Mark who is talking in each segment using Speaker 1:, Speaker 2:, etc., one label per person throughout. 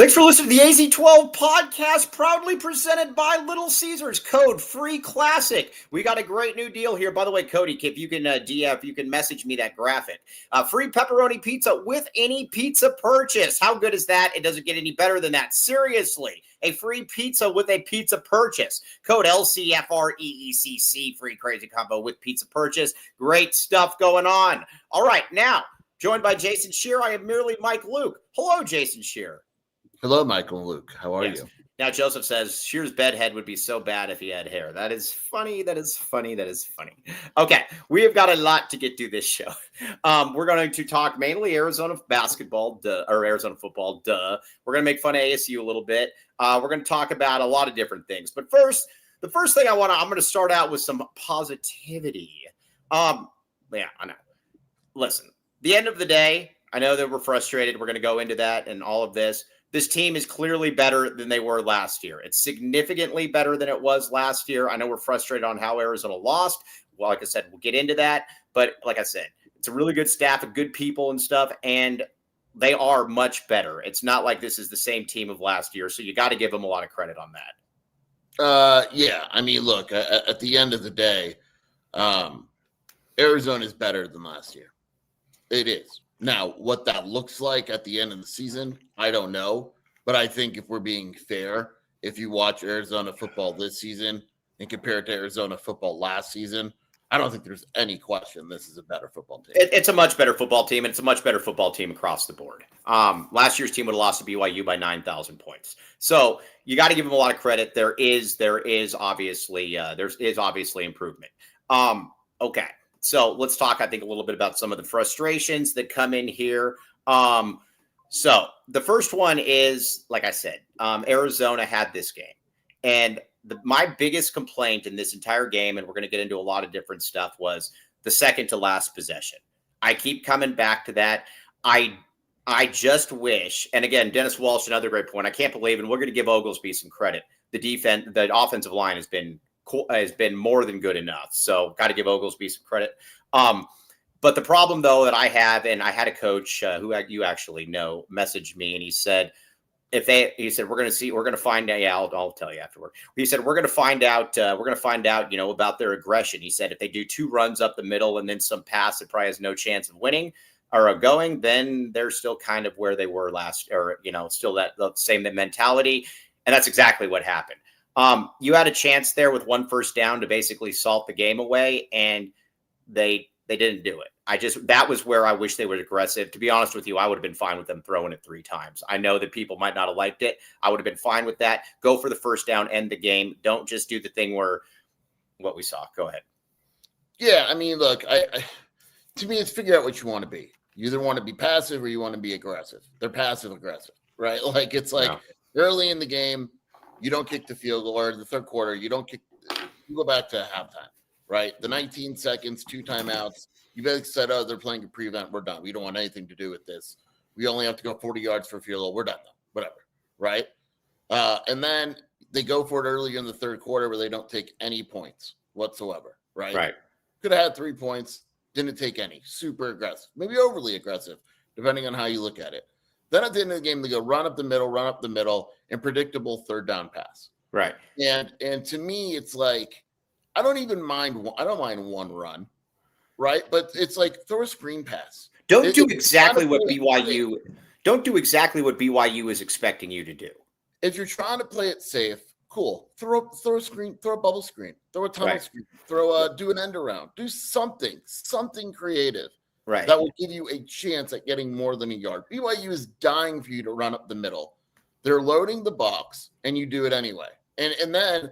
Speaker 1: Thanks for listening to the AZ12 podcast, proudly presented by Little Caesars. Code FREE CLASSIC. We got a great new deal here. By the way, Cody, if you can DF, you can message me that graphic. Free pepperoni pizza with any pizza purchase. How good is that? It doesn't get any better than that. Seriously, a free pizza with a pizza purchase. Code LCFREECC, free crazy combo with pizza purchase. Great stuff going on. All right, now, joined by Jason Shear, I am merely Mike Luke. Hello, Jason Shear.
Speaker 2: Hello, Michael and Luke. How are you?
Speaker 1: Now, Joseph says Shear's bedhead would be so bad if he had hair. That is funny. That is funny. That is funny. Okay, we have got a lot to get through this show. We're going to talk mainly Arizona basketball, or Arizona football, We're going to make fun of ASU a little bit. We're going to talk about a lot of different things. But first, the first thing I'm going to start out with some positivity. Yeah, I know. Listen, the end of the day, I know that we're frustrated. We're going to go into that and all of this. This team is clearly better than they were last year. It's significantly better than it was last year. I know we're frustrated on how Arizona lost. Well, like I said, we'll get into that. But like I said, it's a really good staff of good people and stuff, and they are much better. It's not like this is the same team of last year, so you got to give them a lot of credit on that.
Speaker 2: Yeah. I mean, look, at the end of the day, Arizona is better than last year. It is. Now, what that looks like at the end of the season, I don't know. But I think if we're being fair, if you watch Arizona football this season and compare it to Arizona football last season, I don't think there's any question this is a better football team.
Speaker 1: It's a much better football team, and it's a much better football team across the board. Last year's team would have lost to BYU by 9,000 points. So you got to give them a lot of credit. There is obviously improvement. Okay. So let's talk, I think, a little bit about some of the frustrations that come in here. So the first one is, like I said, Arizona had this game. And my biggest complaint in this entire game, and we're going to get into a lot of different stuff, was the second to last possession. I keep coming back to that. I just wish, and again, Dennis Walsh, another great point. I can't believe, and we're going to give Oglesby some credit. The offensive line has been more than good enough. So got to give Oglesby some credit. But the problem, though, that I have, and I had a coach who you actually know messaged me, and he said, we're going to find out. Yeah, I'll tell you afterward. He said, we're going to find out, about their aggression. He said, if they do 2 runs up the middle and then some pass that probably has no chance of winning or going, then they're still kind of where they were last, or, still the same mentality. And that's exactly what happened. You had a chance there with 1 first down to basically salt the game away, and they didn't do it. That was where I wish they were aggressive. To be honest with you, I would have been fine with them throwing it 3 times. I know that people might not have liked it. I would have been fine with that. Go for the first down, end the game. Don't just do the thing where what we saw. Go ahead.
Speaker 2: Yeah, I mean, look, to me, it's figure out what you want to be. You either want to be passive or you want to be aggressive. They're passive aggressive, right? Like it's like early in the game, you don't kick the field goal, or the third quarter, you don't kick. You go back to halftime, right? The 19 seconds, 2 timeouts. You basically said, "Oh, they're playing a prevent. We're done. We don't want anything to do with this. We only have to go 40 yards for a field goal. We're done, though. Whatever, right?" And then they go for it earlier in the third quarter where they don't take any points whatsoever, right?
Speaker 1: Right.
Speaker 2: Could have had 3 points, didn't take any. Super aggressive, maybe overly aggressive, depending on how you look at it. Then at the end of the game, they go run up the middle, and predictable third down pass.
Speaker 1: Right.
Speaker 2: And to me, it's like I don't mind 1 run, right? But it's like throw a screen pass.
Speaker 1: Don't do exactly what BYU is expecting you to do.
Speaker 2: If you're trying to play it safe, cool. Throw a screen, throw a bubble screen, throw a tunnel screen, do an end around, do something creative.
Speaker 1: Right.
Speaker 2: That will give you a chance at getting more than a yard. BYU is dying for you to run up the middle. They're loading the box, and you do it anyway. And then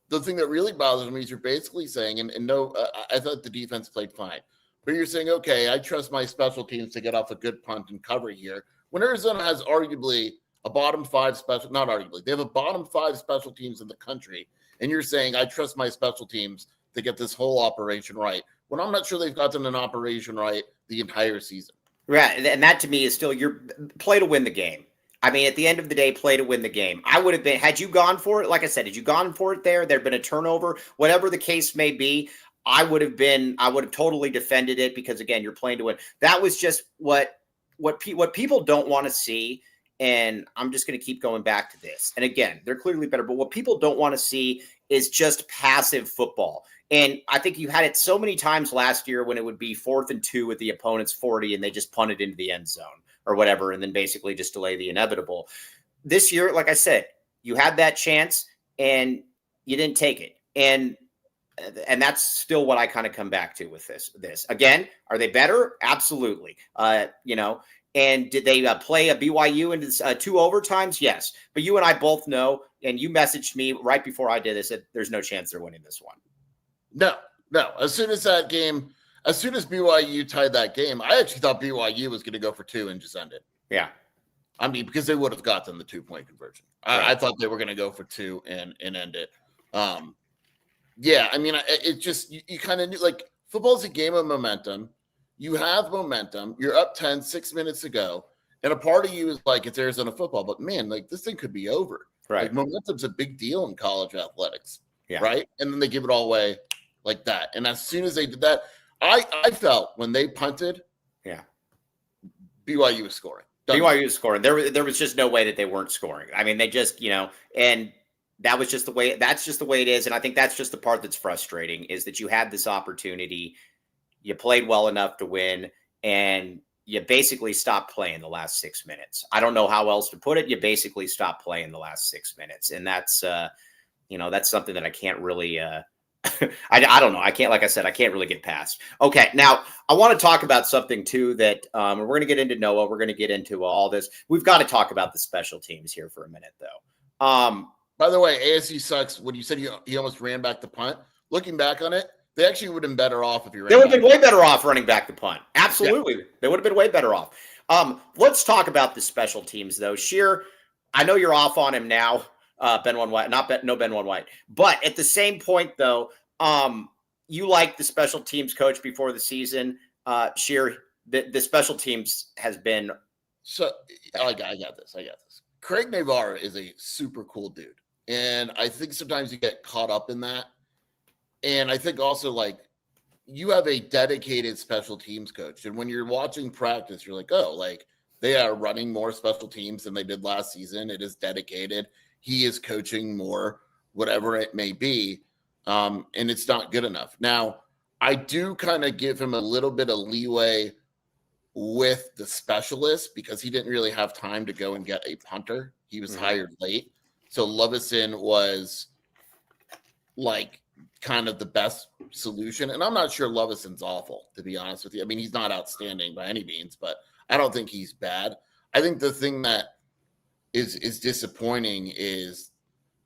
Speaker 2: the thing that really bothers me is you're basically saying, I thought the defense played fine. But you're saying, okay, I trust my special teams to get off a good punt and cover here. When Arizona has arguably a bottom 5 not arguably, they have a bottom 5 special teams in the country. And you're saying, I trust my special teams to get this whole operation right. When I'm not sure they've gotten an operation right the entire season.
Speaker 1: Right. And that to me is still your play to win the game. I mean, at the end of the day, play to win the game. I would have been, had you gone for it, like I said, had you gone for it there'd been a turnover, whatever the case may be, I would have totally defended it because, again, you're playing to win. That was just what people don't want to see. and I'm just going to keep going back to this. And again, they're clearly better, but what people don't want to see is just passive football. And I think you had it so many times last year when it would be 4th and 2 with the opponent's 40 and they just punted into the end zone or whatever, and then basically just delay the inevitable. This year, like I said, you had that chance and you didn't take it. And that's still what I kind of come back to with this. Again, are they better? Absolutely. And did they play a BYU into 2 overtimes? Yes. But you and I both know, and you messaged me right before I did this, that there's no chance they're winning this one.
Speaker 2: No. As soon as BYU tied that game, I actually thought BYU was going to go for 2 and just end it.
Speaker 1: Yeah.
Speaker 2: I mean, because they would have gotten the 2-point conversion. Right. I thought they were going to go for 2 and end it. Yeah, I mean, it just, you kind of knew, like, football's a game of momentum. You have momentum. You're up 10, 6 minutes to go. And a part of you is like, it's Arizona football. But, man, like, this thing could be over.
Speaker 1: Right.
Speaker 2: Like, momentum's a big deal in college athletics.
Speaker 1: Yeah.
Speaker 2: Right? And then they give it all away like that. And as soon as they did that, I felt when they punted, BYU was scoring.
Speaker 1: BYU was scoring. There was just no way that they weren't scoring. I mean, they just, and that's just the way it is. And I think that's just the part that's frustrating, is that you had this opportunity, you played well enough to win, and you basically stopped playing the last 6 minutes. I don't know how else to put it. You basically stopped playing the last 6 minutes. And that's, that's something that I can't really, I don't know. I can't really get past. Okay. Now I want to talk about something too, that we're going to get into Noah. We're going to get into all this. We've got to talk about the special teams here for a minute though.
Speaker 2: By the way, ASU sucks. When you said he almost ran back the punt, looking back on it, they actually would have been better off if you ran.
Speaker 1: They would have been way better off running back the punt. Absolutely. Yeah. They would have been way better off. Let's talk about the special teams though. Sheer, I know you're off on him now. Ben One White, Ben One White. But at the same point though, you like the special teams coach before the season. Sheer, the special teams has been.
Speaker 2: So I got this. Craig Navarre is a super cool dude. And I think sometimes you get caught up in that. And I think also, like, you have a dedicated special teams coach. And when you're watching practice, you're like, oh, like, they are running more special teams than they did last season. It is dedicated. He is coaching more, whatever it may be. And it's not good enough. Now, I do kind of give him a little bit of leeway with the specialist because he didn't really have time to go and get a punter. He was hired late. So Lovison was like kind of the best solution. And I'm not sure Lovison's awful, to be honest with you. I mean, he's not outstanding by any means, but I don't think he's bad. I think the thing that is disappointing is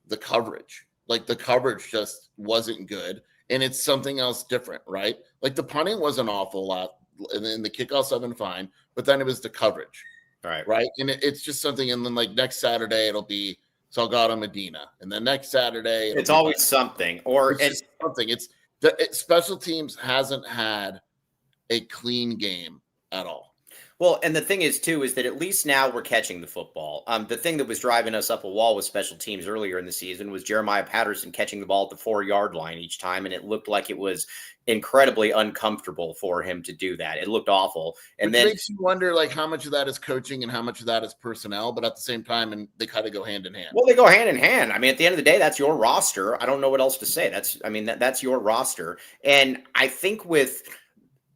Speaker 2: the coverage. Like, the coverage just wasn't good. And it's something else different, right? Like, the punting was an awful lot. And then the kickoffs have been fine, but then it was the coverage. Right. And it's just something. And then, like, next Saturday, it'll be Salgado Medina. And then next Saturday,
Speaker 1: it's always something. Or it's
Speaker 2: something. Special teams hasn't had a clean game at all.
Speaker 1: Well, and the thing is, too, is that at least now we're catching the football. The thing that was driving us up a wall with special teams earlier in the season was Jeremiah Patterson catching the ball at the 4-yard line each time, and it looked like it was incredibly uncomfortable for him to do that. It looked awful. And
Speaker 2: Which
Speaker 1: then
Speaker 2: makes you wonder, like, how much of that is coaching and how much of that is personnel, but at the same time, and they kind of go hand in hand.
Speaker 1: Well, they go hand in hand. I mean, at the end of the day, that's your roster. I don't know what else to say. That's your roster. And I think with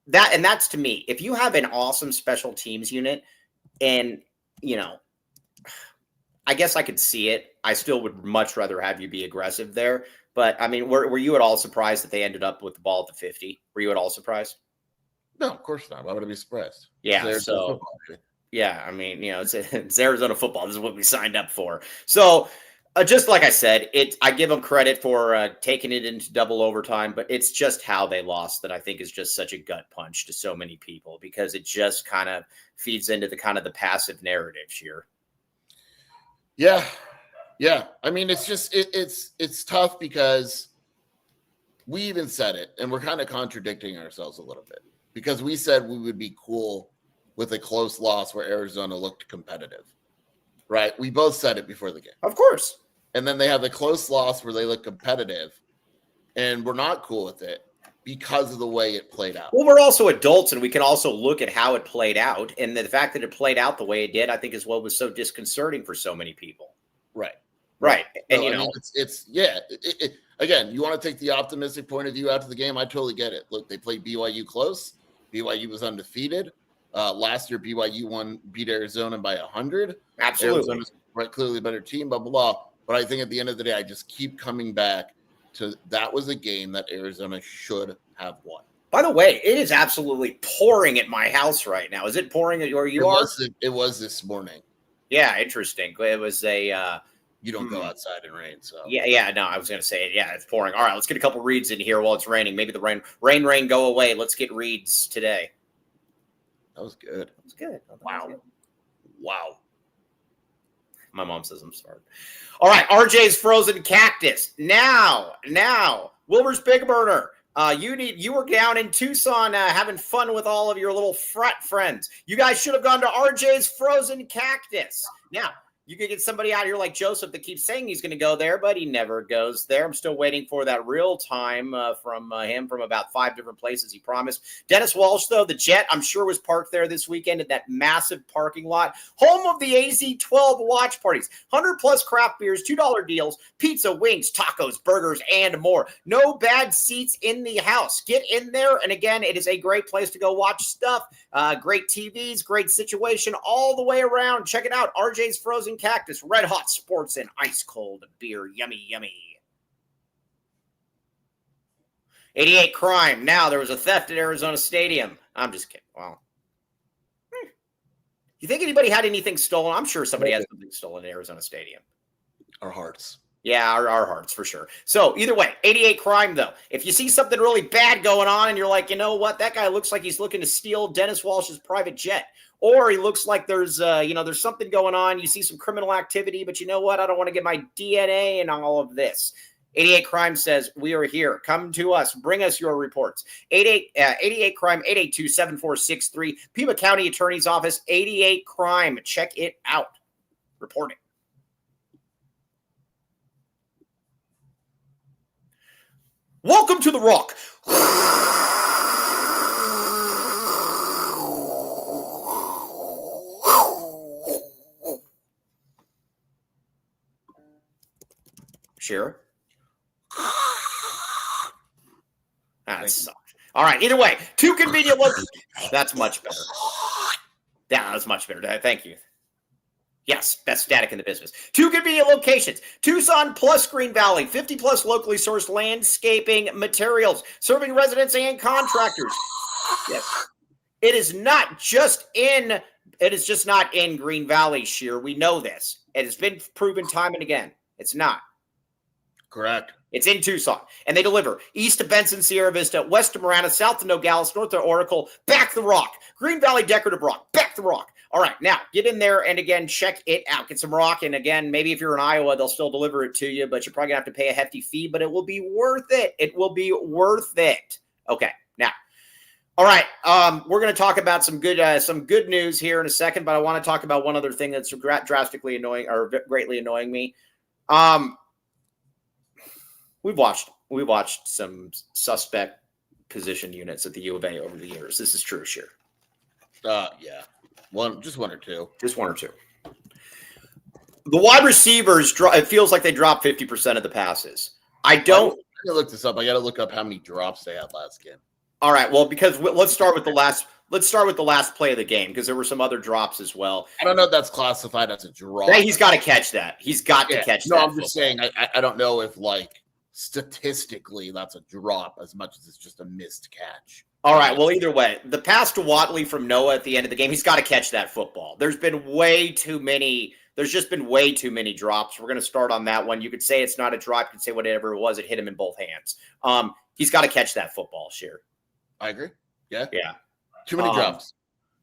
Speaker 1: that, and that's, to me, if you have an awesome special teams unit, and, I guess I could see it. I still would much rather have you be aggressive there. But, I mean, were you at all surprised that they ended up with the ball at the 50? Were you at all surprised?
Speaker 2: No, of course not. Why would I be surprised?
Speaker 1: Yeah, so, yeah, I mean, it's Arizona football. This is what we signed up for. So, just like I said, I give them credit for taking it into double overtime, but it's just how they lost that I think is just such a gut punch to so many people, because it just kind of feeds into the kind of the passive narrative here.
Speaker 2: Yeah. Yeah. I mean, it's just, it's tough because we even said it, and we're kind of contradicting ourselves a little bit, because we said we would be cool with a close loss where Arizona looked competitive. Right. We both said it before the game.
Speaker 1: Of course.
Speaker 2: And then they have the close loss where they look competitive, and we're not cool with it because of the way it played out.
Speaker 1: Well, we're also adults, and we can also look at how it played out. And the fact that it played out the way it did, I think, is what was so disconcerting for so many people.
Speaker 2: Right.
Speaker 1: And,
Speaker 2: I mean, again, you want to take the optimistic point of view out to the game. I totally get it. Look, they played BYU close. BYU was undefeated. Last year, BYU beat Arizona by 100.
Speaker 1: Absolutely.
Speaker 2: Arizona's clearly a better team, blah, blah, blah. But I think at the end of the day, I just keep coming back to that was a game that Arizona should have won.
Speaker 1: By the way, it is absolutely pouring at my house right now. Is it pouring where you are?
Speaker 2: It was this morning.
Speaker 1: Yeah, interesting. It was a...
Speaker 2: you don't go outside in rain, so...
Speaker 1: Yeah, no, I was going to say, yeah, it's pouring. All right, let's get a couple reads in here while it's raining. Maybe the rain go away. Let's get reads today.
Speaker 2: That was good.
Speaker 1: That was good.
Speaker 2: Wow.
Speaker 1: My mom says I'm smart. All right, RJ's Frozen Cactus. Now, Wilbur's Big Burner. You were down in Tucson having fun with all of your little frat friends. You guys should have gone to RJ's Frozen Cactus. Now, you could get somebody out here like Joseph that keeps saying he's going to go there, but he never goes there. I'm still waiting for that real time from him from about 5 different places he promised. Dennis Walsh, though, the Jet, I'm sure was parked there this weekend at that massive parking lot. Home of the AZ-12 watch parties. 100-plus craft beers, $2 deals, pizza, wings, tacos, burgers, and more. No bad seats in the house. Get in there, and again, it is a great place to go watch stuff. Great TVs, great situation all the way around. Check it out, RJ's Frozen Cactus, red hot sports and ice cold beer. Yummy, yummy. 88 crime. Now there was a theft at Arizona Stadium. I'm just kidding. Wow. You think anybody had anything stolen? I'm sure somebody has something stolen at Arizona Stadium.
Speaker 2: Our hearts.
Speaker 1: Yeah, our hearts for sure. So either way, 88 crime though. If you see something really bad going on and you're like, you know what, that guy looks like he's looking to steal Dennis Walsh's private jet, or he looks like there's there's something going on. You see some criminal activity, but you know what? I don't want to get my DNA and all of this. 88 crime says we are here. Come to us. Bring us your reports. 88 crime 882-7463. Pima County Attorney's Office. 88 crime. Check it out. Reporting. Welcome to the Rock. Sure. That sucked. All right. Either way, 2 convenient locations. That's much better. Yeah, that's much better. Thank you. Yes, best static in the business. 2 convenient locations. Tucson plus Green Valley. 50-plus locally sourced landscaping materials. Serving residents and contractors. Yes. It is just not in Green Valley, Sheer. We know this. It has been proven time and again. It's not.
Speaker 2: Correct.
Speaker 1: It's in Tucson, and they deliver east of Benson, Sierra Vista, west of Marana, south of Nogales, north of Oracle, back the rock. Green Valley Decorative Rock, back the rock. All right, now get in there and again, check it out. Get some rock, and again, maybe if you're in Iowa, they'll still deliver it to you, but you're probably going to have to pay a hefty fee, but it will be worth it. It will be worth it. Okay, now. All right, we're going to talk about some good news here in a second, but I want to talk about one other thing that's drastically annoying or greatly annoying me. We've watched some suspect position units at the U of A over the years. This is true, sure.
Speaker 2: Yeah. Just one or two.
Speaker 1: Just one or two. The wide receivers, it feels like they dropped 50% of the passes. I gotta
Speaker 2: look this up. I got to look up how many drops they had last game.
Speaker 1: All right. Well, because let's start with the last play of the game because there were some other drops as well.
Speaker 2: I don't know if that's classified as a drop.
Speaker 1: Yeah, he's got to catch that. He's got to catch that.
Speaker 2: No, I'm just saying. I don't know if statistically that's a drop as much as it's just a missed catch.
Speaker 1: All right. Well, either way, the pass to Watley from Noah at the end of the game, he's got to catch that football. There's just been way too many drops. We're going to start on that one. You could say it's not a drop. You could say whatever it was. It hit him in both hands. He's got to catch that football, Sheer.
Speaker 2: I agree. Yeah.
Speaker 1: Too
Speaker 2: many drops.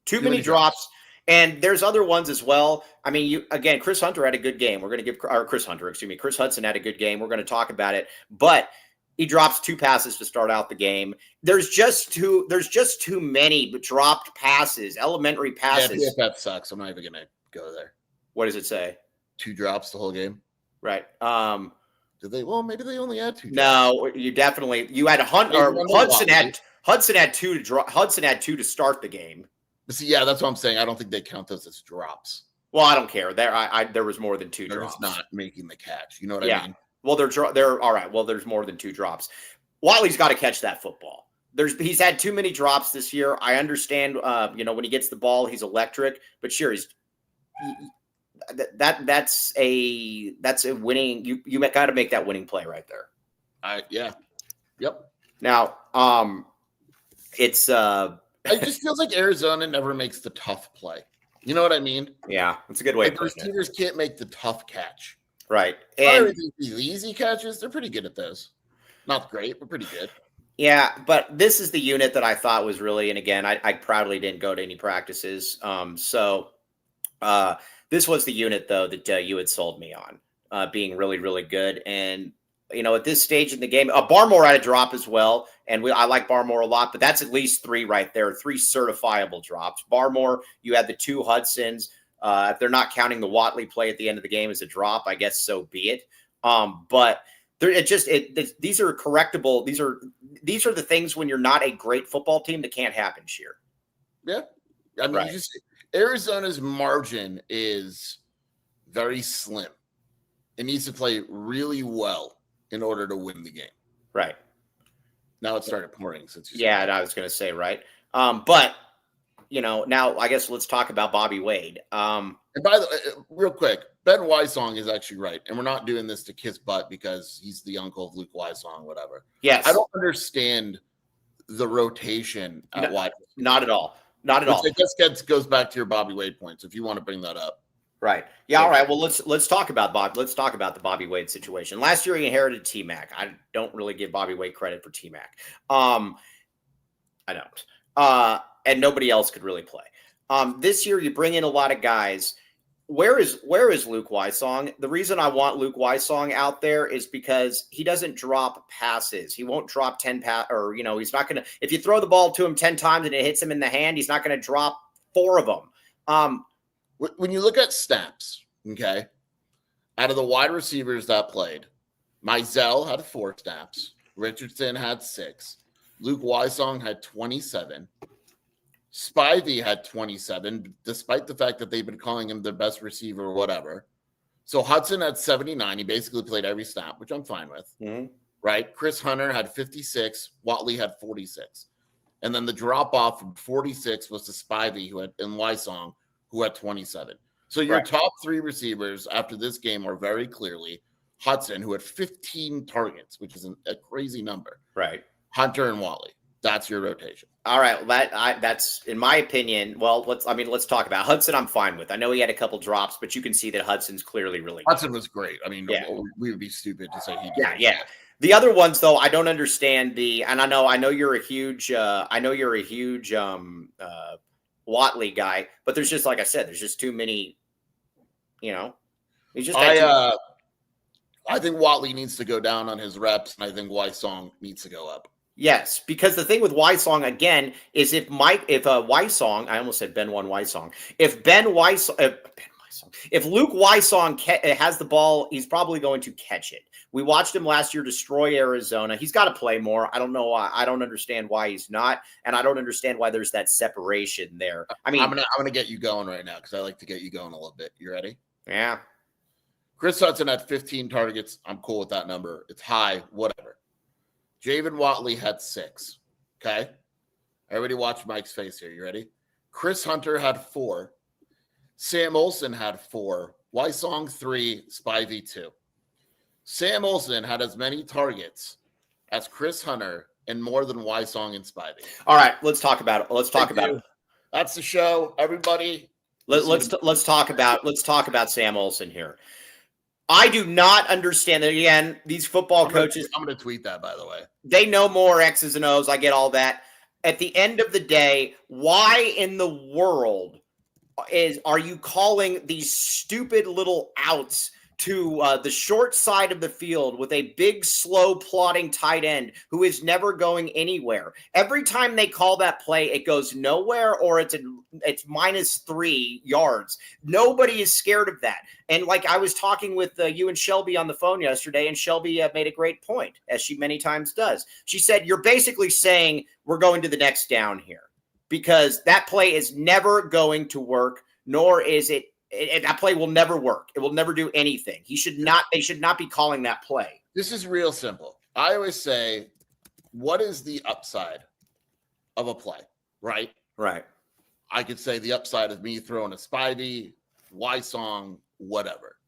Speaker 1: Too many drops. And there's other ones as well. I mean, Chris Hudson had a good game. We're going to give Chris Hudson had a good game. We're going to talk about it, but he drops 2 passes to start out the game. There's just too many dropped passes, elementary passes.
Speaker 2: Yeah, that sucks. I'm not even going to go there.
Speaker 1: What does it say?
Speaker 2: 2 drops the whole game.
Speaker 1: Right.
Speaker 2: Did they? Well, maybe they only had 2 drops.
Speaker 1: No, you had Hudson had 2 to drop. Hudson had 2 to start the game.
Speaker 2: See, yeah, that's what I'm saying. I don't think they count those as drops.
Speaker 1: Well, I don't care. There was more than 2
Speaker 2: They're
Speaker 1: drops.
Speaker 2: just not making the catch. You know what I mean?
Speaker 1: Well, they're all right. Well, there's more than 2 drops. Watley's got to catch that football. He's had too many drops this year. I understand. When he gets the ball, he's electric. But sure, that's a winning. You got to make that winning play right there.
Speaker 2: Yeah. Yep.
Speaker 1: Now, it's
Speaker 2: it just feels like Arizona never makes the tough play. You know what I mean?
Speaker 1: Yeah, that's a good way.
Speaker 2: Like the receivers can't make the tough catch.
Speaker 1: Right. And
Speaker 2: these easy catches, they're pretty good at those. Not great, but pretty good.
Speaker 1: Yeah, but this is the unit that I thought was really, and again, I proudly didn't go to any practices. This was the unit, though, that you had sold me on, being really, really good. And, at this stage in the game, Barmore had a drop as well. And I like Barmore a lot, but that's at least 3 right there, 3 certifiable drops. Barmore, you had the 2 Hudsons. If they're not counting the Watley play at the end of the game as a drop, I guess so be it. But these are correctable. These are the things when you're not a great football team that can't happen, Sheer.
Speaker 2: Yeah. I mean,
Speaker 1: right.
Speaker 2: Arizona's margin is very slim. It needs to play really in order to win the game.
Speaker 1: Right.
Speaker 2: Now it started pouring since you
Speaker 1: said that. I was going to say, right. But, now I guess let's talk about Bobby Wade.
Speaker 2: And by the way, real quick, Ben Wysong is actually right. And we're not doing this to kiss butt because he's the uncle of Luke Wysong, whatever.
Speaker 1: Yes.
Speaker 2: I don't understand the rotation at wide.
Speaker 1: Not at all. Not at all.
Speaker 2: I guess goes back to your Bobby Wade points if you want to bring that up.
Speaker 1: Right. Yeah. All right. Well, let's talk about the Bobby Wade situation. Last year he inherited T-Mac. I don't really give Bobby Wade credit for T-Mac. I don't. And nobody else could really play. This year you bring in a lot of guys. Where is Luke Wysong? The reason I want Luke Wysong out there is because he doesn't drop passes. He won't drop 10 he's not going to, if you throw the ball to him 10 times and it hits him in the hand, he's not going to drop 4 of them.
Speaker 2: When you look at snaps, okay, out of the wide receivers that played, Mizell had 4 snaps. Richardson had 6. Luke Wysong had 27. Spivey had 27, despite the fact that they've been calling him the best receiver or whatever. So Hudson had 79. He basically played every snap, which I'm fine with.
Speaker 1: Mm-hmm.
Speaker 2: Right? Chris Hunter had 56. Watley had 46. And then the drop-off from 46 was to Spivey and Wysong, who had 27. So your top 3 receivers after this game are very clearly Hudson, who had 15 targets, which is a crazy number.
Speaker 1: Right.
Speaker 2: Hunter and Watley. That's your rotation.
Speaker 1: All right. That's in my opinion. Well, let's talk about Hudson. I'm fine with. I know he had a couple drops, but you can see that Hudson's clearly really good.
Speaker 2: Hudson was great. I mean, we would be stupid to say he did.
Speaker 1: Yeah. The other ones, though, I don't understand and I know you're a huge Watley guy, but there's just, like I said, there's just too many, he's just.
Speaker 2: I think Watley needs to go down on his reps, and I think Wysong needs to go up.
Speaker 1: Yes, because the thing with Wysong again is if Wysong, I almost said Ben Wysong. If Luke Wysong has the ball, he's probably going to catch it. We watched him last year destroy Arizona. He's got to play more. I don't know why. I don't understand why he's not, and I don't understand why there's that separation there. I mean,
Speaker 2: I'm gonna get you going right now because I like to get you going a little bit. You ready?
Speaker 1: Yeah.
Speaker 2: Chris Hudson had 15 targets. I'm cool with that number. It's high, whatever. Javen Watley had 6. Okay. Everybody watch Mike's face here. You ready? Chris Hunter had 4. Sam Olsen had 4. Wysong 3. Spivey 2. Sam Olsen had as many targets as Chris Hunter and more than Wysong and Spivey.
Speaker 1: All right. Let's talk about it.
Speaker 2: That's the show. Everybody.
Speaker 1: Let's talk about Sam Olsen here. I do not understand that. Again, these football coaches.
Speaker 2: I'm going to tweet that, by the way.
Speaker 1: They know more X's and O's. I get all that. At the end of the day, why in the world are you calling these stupid little outs to the short side of the field with a big, slow, plodding tight end who is never going anywhere. Every time they call that play, it goes nowhere or it's -3 yards. Nobody is scared of that. And like I was talking with you and Shelby on the phone yesterday, and Shelby made a great point, as she many times does. She said, you're basically saying we're going to the next down here because that play is never going to work, nor is it that play will never work. It will never do anything. They should not be calling that play.
Speaker 2: This is real simple. I always say, what is the upside of a play, right?
Speaker 1: Right.
Speaker 2: I could say the upside of me throwing a Spivey, Y-Song, whatever.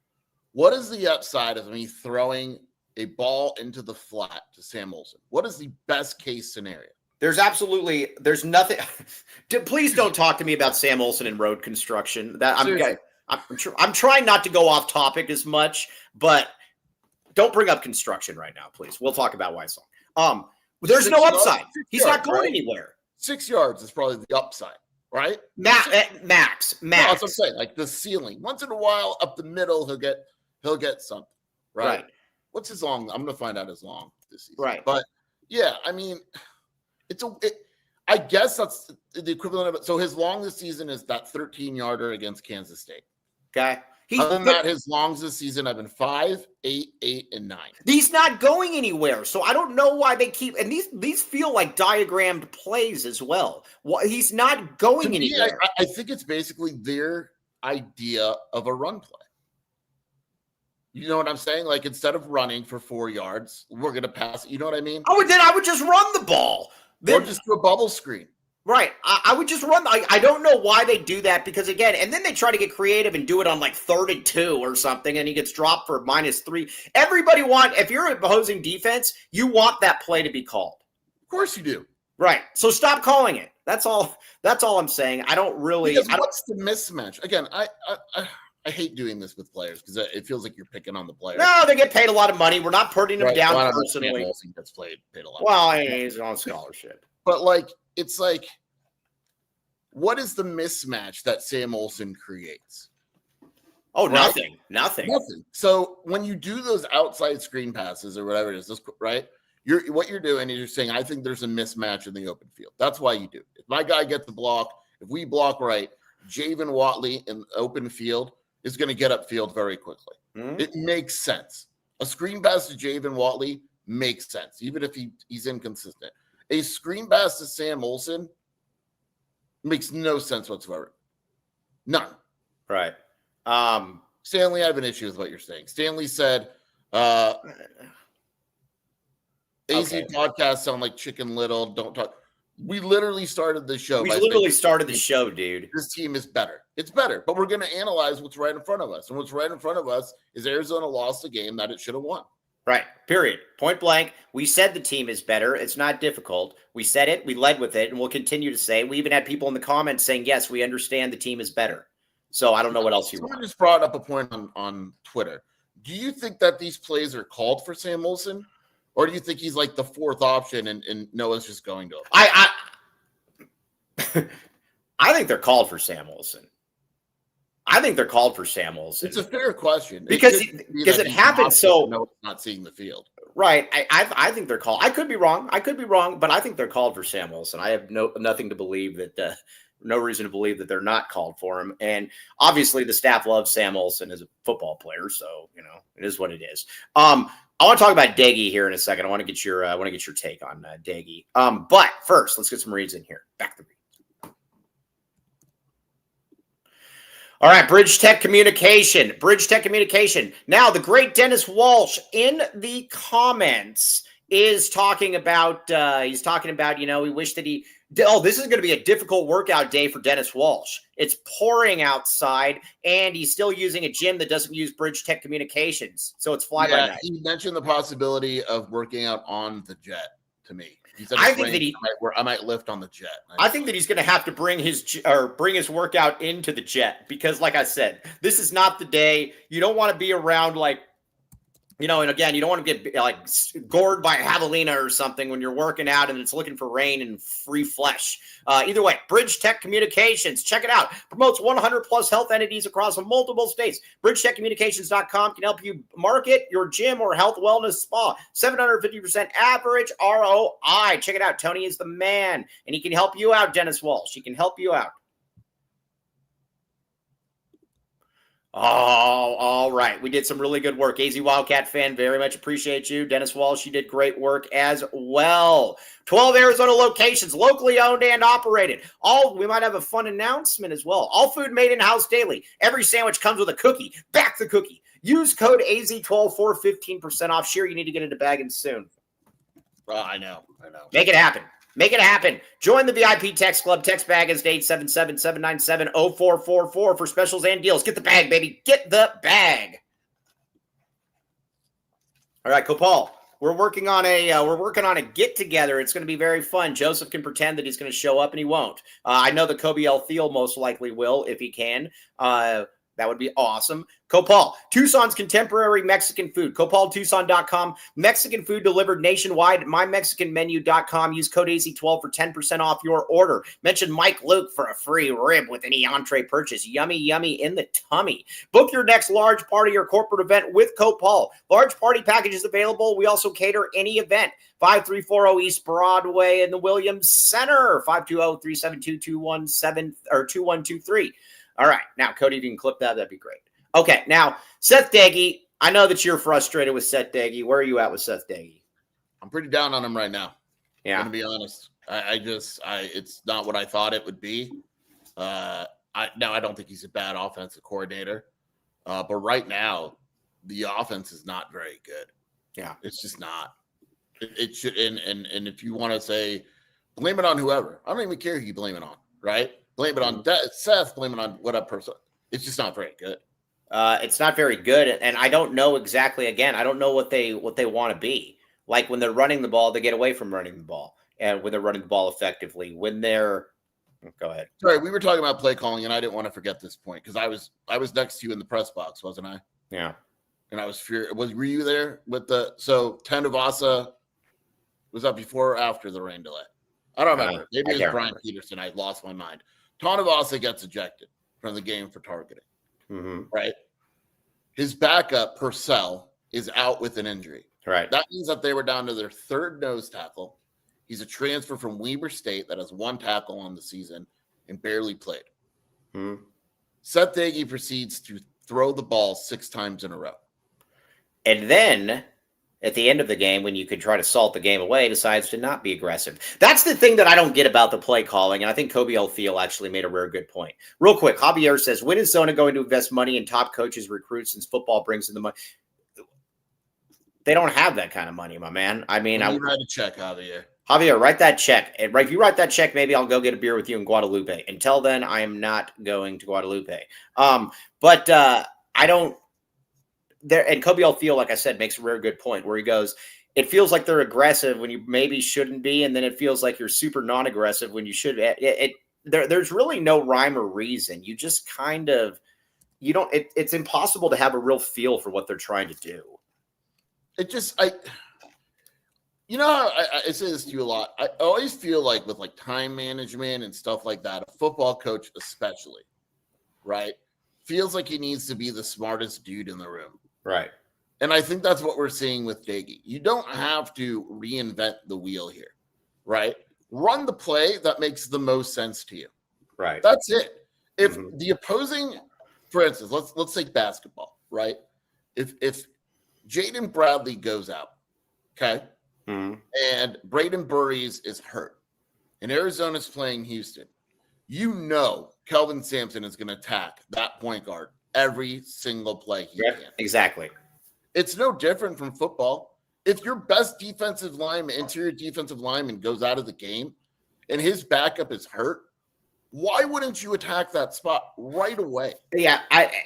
Speaker 2: What is the upside of me throwing a ball into the flat to Sam Olsen? What is the best case scenario?
Speaker 1: There's nothing. Please don't talk to me about Sam Olsen and road construction. I'm trying not to go off topic as much, but don't bring up construction right now, please. We'll talk about Y-Song. There's no upside. He's not going anywhere.
Speaker 2: 6 yards is probably the upside, right?
Speaker 1: Max.
Speaker 2: No, that's what I'm saying. Like the ceiling. Once in a while, up the middle, he'll get something, right? What's his long? I'm gonna find out his long this season.
Speaker 1: Right.
Speaker 2: But yeah, I mean, I guess that's the equivalent of it. So his long this season is that 13-yarder against Kansas State.
Speaker 1: Okay.
Speaker 2: Other than that, his longs this season have been 5, 8, 8, and 9.
Speaker 1: He's not going anywhere, so I don't know why they keep. And these feel like diagrammed plays as well. Well, he's not going anywhere.
Speaker 2: I think it's basically their idea of a run play. You know what I'm saying? Like instead of running for 4 yards, we're gonna pass. You know what I mean?
Speaker 1: Oh, then I would just run the ball.
Speaker 2: Or just do a bubble screen.
Speaker 1: Right. I would just run. I don't know why they do that because, again, and then they try to get creative and do it on like 3rd and 2 or something, and he gets dropped for -3. Everybody if you're opposing defense, you want that play to be called.
Speaker 2: Of course you do.
Speaker 1: Right. So stop calling it. That's all I'm saying. I don't really.
Speaker 2: What's the mismatch? Again, I hate doing this with players because it feels like you're picking on the player.
Speaker 1: No, they get paid a lot of money. We're not putting them down personally.
Speaker 2: Gets paid a lot.
Speaker 1: Well, he's on scholarship.
Speaker 2: But it's like, what is the mismatch that Sam Olsen creates?
Speaker 1: Oh, right? Nothing.
Speaker 2: So when you do those outside screen passes or whatever it is, right? What you're doing is you're saying, I think there's a mismatch in the open field. That's why you do. If my guy gets the block, if we block right, Javen Watley in open field is going to get upfield very quickly. Mm-hmm. It makes sense. A screen pass to Javen Watley makes sense, even if he's inconsistent. A screen pass to Sam Olsen makes no sense whatsoever. None.
Speaker 1: Right.
Speaker 2: Stanley, I have an issue with what you're saying. Stanley said, AZ podcasts sound like Chicken Little. Don't talk. We literally started the show.
Speaker 1: Dude.
Speaker 2: This team is better. It's better, but we're going to analyze what's right in front of us. And what's right in front of us is Arizona lost a game that it should have won.
Speaker 1: Right. Period. Point blank. We said the team is better. It's not difficult. We said it. We led with it, and we'll continue to say. We even had people in the comments saying, yes, we understand the team is better. So I don't know what else you want.
Speaker 2: Someone just brought up a point on Twitter. Do you think that these plays are called for Sam Olsen? Or do you think he's like the 4th option and Noah's just going to him?
Speaker 1: I think they're called for Sam Olsen. It's
Speaker 2: a fair question.
Speaker 1: Because it happens so
Speaker 2: not seeing the field.
Speaker 1: Right. I think they're called. I could be wrong, but I think they're called for Sam Olsen. I have nothing to believe that no reason to believe that they're not called for him. And obviously the staff loves Sam Olsen as a football player, so it is what it is. I want to talk about Daggy here in a second. I want to get your take on Daggy. But first, let's get some reads in here. Back to reads. All right, Bridge Tech Communication. Now, the great Dennis Walsh in the comments is talking about. We wish that he. Oh, this is going to be a difficult workout day for Dennis Walsh. It's pouring outside, and he's still using a gym that doesn't use Bridge Tech Communications, so it's fly by night.
Speaker 2: He mentioned the possibility of working out on the jet to me. He said,
Speaker 1: I think that
Speaker 2: I might lift on the jet.
Speaker 1: I think that he's going to have to bring his workout into the jet because, like I said, this is not the day. You don't want to be around like And again, you don't want to get like gored by a javelina or something when you're working out and it's looking for rain and free flesh. Either way, Bridge Tech Communications, check it out. Promotes 100 plus health entities across multiple states. BridgeTechCommunications.com can help you market your gym or health wellness spa. 750% average ROI. Check it out. Tony is the man, and he can help you out, Dennis Walsh. He can help you out. Oh, all right. We did some really good work. AZ Wildcat fan, very much appreciate you. Dennis Walsh, you did great work as well. 12 Arizona locations, locally owned and operated. We might have a fun announcement as well. All food made in-house daily. Every sandwich comes with a cookie. Back the cookie. Use code AZ12 for 15% off. Sure, you need to get into bagging soon.
Speaker 2: Oh, I know.
Speaker 1: Make it happen. Make it happen. Join the VIP Text Club. Text Baggins to 877-797-0444 for specials and deals. Get the bag, baby. Get the bag. All right, Kopal. We're working on a get together. It's going to be very fun. Joseph can pretend that he's going to show up and he won't. I know that Kobe L. Thiel most likely will if he can. That would be awesome. Copal, Tucson's contemporary Mexican food. CopalTucson.com. Mexican food delivered nationwide. MyMexicanMenu.com. Use code AZ12 for 10% off your order. Mention Mike Luke for a free rib with any entree purchase. Yummy, yummy in the tummy. Book your next large party or corporate event with Copal. Large party packages available. We also cater any event. 5340 East Broadway in the Williams Center. 520-372-2123. All right. Now, Cody, if you can clip that, that'd be great. Okay. Now, Seth Daggy, I know that you're frustrated with Seth Daggy. Where are you at with Seth Daggy?
Speaker 2: I'm pretty down on him right now.
Speaker 1: Yeah.
Speaker 2: I'm going to be honest. It's not what I thought it would be. I don't think he's a bad offensive coordinator. But right now, the offense is not very good.
Speaker 1: Yeah.
Speaker 2: It's just not. It should, and if you want to say, blame it on whoever, I don't even care who you blame it on, right? Blame it on Seth, blame it on whatever person. It's just not very good.
Speaker 1: It's not very good. And I don't know exactly, again, I don't know what they want to be. Like when they're running the ball, they get away from running the ball. And when they're running the ball effectively, when they're, go ahead.
Speaker 2: Sorry, we were talking about play calling, and I didn't want to forget this point because I was next to you in the press box, wasn't I?
Speaker 1: Yeah.
Speaker 2: And I was furious. Were you there with Tandavasa was that before or after the rain delay? I don't remember. Maybe it was Brian Peterson. I lost my mind. Tandavasa gets ejected from the game for targeting, right? His backup, Purcell, is out with an injury.
Speaker 1: Right.
Speaker 2: That means that they were down to their third nose tackle. He's a transfer from Weber State that has one tackle on the season and barely played. Seth Daggy proceeds to throw the ball 6 times in a row.
Speaker 1: And then at the end of the game, when you could try to salt the game away, decides to not be aggressive. That's the thing that I don't get about the play calling, and I think Kobe L. Thiel actually made a very good point. Real quick, Javier says, when is Zona going to invest money in top coaches recruits since football brings in the money? They don't have that kind of money, my man. I mean,
Speaker 2: I write a check, Javier.
Speaker 1: Javier, write that check. And if you write that check, maybe I'll go get a beer with you in Guadalupe. Until then, I am not going to Guadalupe. But I don't. There and Kobe L. Thiel, like I said, makes a very good point where he goes, it feels like they're aggressive when you maybe shouldn't be, and then it feels like you're super non-aggressive when you should. There's really no rhyme or reason. You just kind of it's impossible to have a real feel for what they're trying to do.
Speaker 2: I say this to you a lot. I always feel like with like time management and stuff like that, a football coach especially, right, feels like he needs to be the smartest dude in the room.
Speaker 1: Right.
Speaker 2: And I think that's what we're seeing with Daggy. You don't have to reinvent the wheel here, right? Run the play that makes the most sense to you.
Speaker 1: Right.
Speaker 2: That's it. If the opposing, for instance, let's take basketball, right? If Jaden Bradley goes out, okay, and Braden Burries is hurt, and Arizona's playing Houston, Kelvin Sampson is going to attack that point guard every single play he can.
Speaker 1: Exactly.
Speaker 2: It's no different from football. If your best interior defensive lineman goes out of the game and his backup is hurt, why wouldn't you attack that spot right away?
Speaker 1: Yeah,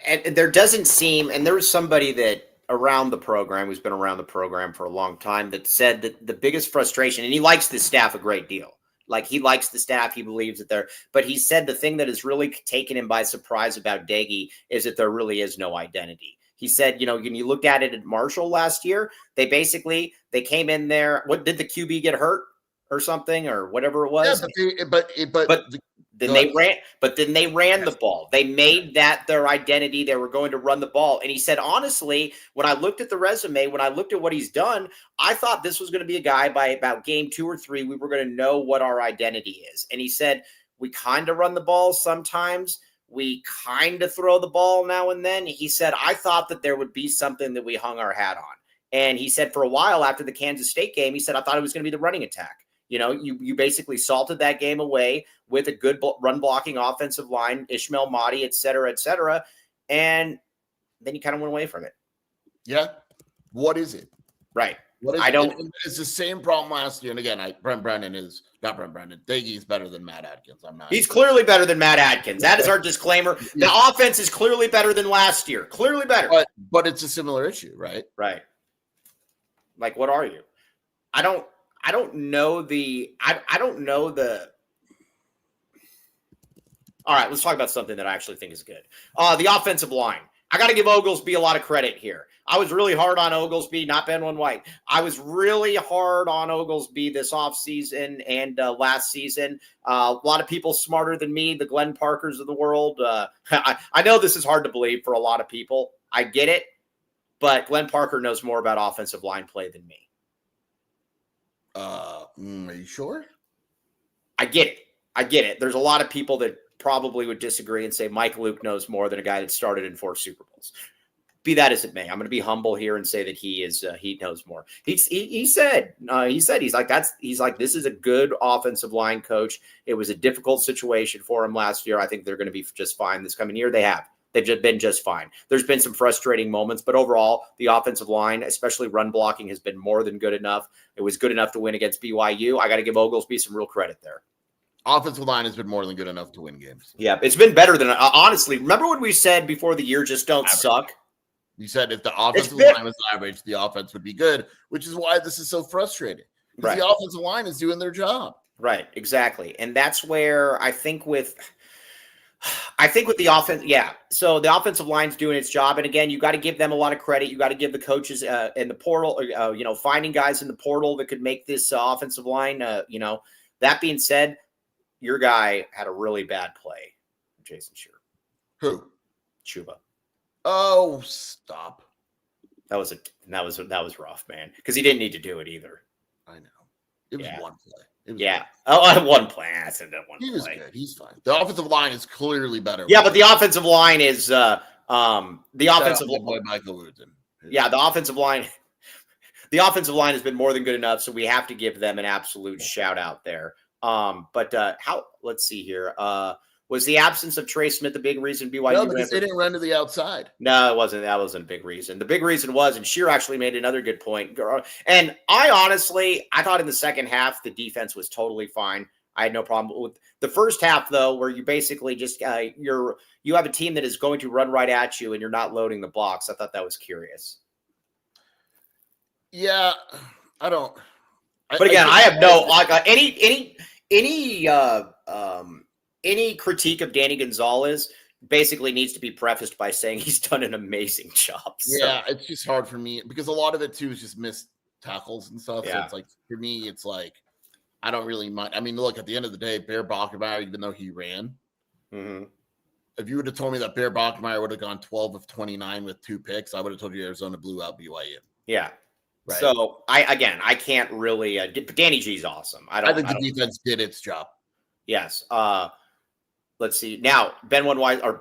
Speaker 1: and there doesn't seem, and there was somebody that around the program who's been around the program for a long time that said that the biggest frustration, and he likes the staff a great deal. Like he likes the staff, he believes that but he said the thing that has really taken him by surprise about Daggy is that there really is no identity. He said, when you looked at it at Marshall last year, they came in there. What did the QB get hurt or something or whatever it was?
Speaker 2: Yeah,
Speaker 1: but then they ran the ball. They made that their identity. They were going to run the ball. And he said, honestly, when I looked at the resume, when I looked at what he's done, I thought this was going to be a guy by about game 2 or 3. We were going to know what our identity is. And he said, we kind of run the ball sometimes. We kind of throw the ball now and then. He said, I thought that there would be something that we hung our hat on. And he said, for a while after the Kansas State game, he said, I thought it was going to be the running attack. You basically salted that game away with a good run blocking offensive line, Ishmael Mahdi, et cetera, and then you kind of went away from it.
Speaker 2: Yeah. What is it?
Speaker 1: Right.
Speaker 2: It's the same problem last year. And again, Diggy's better than Matt Adkins.
Speaker 1: He's clearly better than Matt Adkins. That is our disclaimer. The offense is clearly better than last year. Clearly better.
Speaker 2: But it's a similar issue, right?
Speaker 1: Right. Like, what are you? I don't know the. All right, let's talk about something that I actually think is good. The offensive line. I got to give Oglesby a lot of credit here. I was really hard on Oglesby, not Benwin White. I was really hard on Oglesby this offseason and last season. A lot of people smarter than me, the Glenn Parkers of the world. I know this is hard to believe for a lot of people. I get it, but Glenn Parker knows more about offensive line play than me.
Speaker 2: Are you sure?
Speaker 1: I get it. There's a lot of people that probably would disagree and say Mike Luke knows more than a guy that started in 4 Super Bowls. Be that as it may, I'm going to be humble here and say that he knows more. He said this is a good offensive line coach. It was a difficult situation for him last year. I think they're going to be just fine this coming year. They've just been just fine. There's been some frustrating moments, but overall, the offensive line, especially run blocking, has been more than good enough. It was good enough to win against BYU. I got to give Oglesby some real credit there.
Speaker 2: Offensive line has been more than good enough to win games.
Speaker 1: Yeah, it's been better than honestly. Remember when we said before the year, just don't suck?
Speaker 2: You said if the offensive line was average, the offense would be good, which is why this is so frustrating. Because the offensive line is doing their job.
Speaker 1: Right, exactly. And that's where I think with the offense, so the offensive line's doing its job. And again, you got to give them a lot of credit. You got to give the coaches in the portal, finding guys in the portal that could make this offensive line, That being said, your guy had a really bad play, Jason Shearer.
Speaker 2: Who?
Speaker 1: Chuba.
Speaker 2: Oh, stop.
Speaker 1: That was rough, man, because he didn't need to do it either.
Speaker 2: I know. It was one play.
Speaker 1: One play. I said that one play.
Speaker 2: He was good. He's fine. The offensive line is clearly better.
Speaker 1: Yeah, but the offensive line is the offensive line.
Speaker 2: Michael Wooten.
Speaker 1: Yeah, the offensive line. The offensive line has been more than good enough, so we have to give them an absolute shout out there. Let's see here. Was the absence of Trey Smith the big reason BYU?
Speaker 2: No, because they didn't run to the outside.
Speaker 1: No, it wasn't. That wasn't a big reason. The big reason was, and Shearer actually made another good point. And I thought in the second half, the defense was totally fine. I had no problem with the first half, though, where you basically just you have a team that is going to run right at you and you're not loading the box. I thought that was curious.
Speaker 2: Yeah, I don't.
Speaker 1: But again, I have no any critique of Danny Gonzalez basically needs to be prefaced by saying he's done an amazing job. So.
Speaker 2: Yeah, it's just hard for me because a lot of it too is just missed tackles and stuff.
Speaker 1: Yeah.
Speaker 2: So it's like for me, it's like I don't really mind. I mean, look, at the end of the day, Bear Bachmeier, even though he ran, if you would have told me that Bear Bachmeier would have gone 12 of 29 with 2 picks, I would have told you Arizona blew out BYU.
Speaker 1: Yeah. Right. So I can't really. Danny G's awesome.
Speaker 2: I think the defense did its job.
Speaker 1: Yes. Let's see now. Ben Wysong.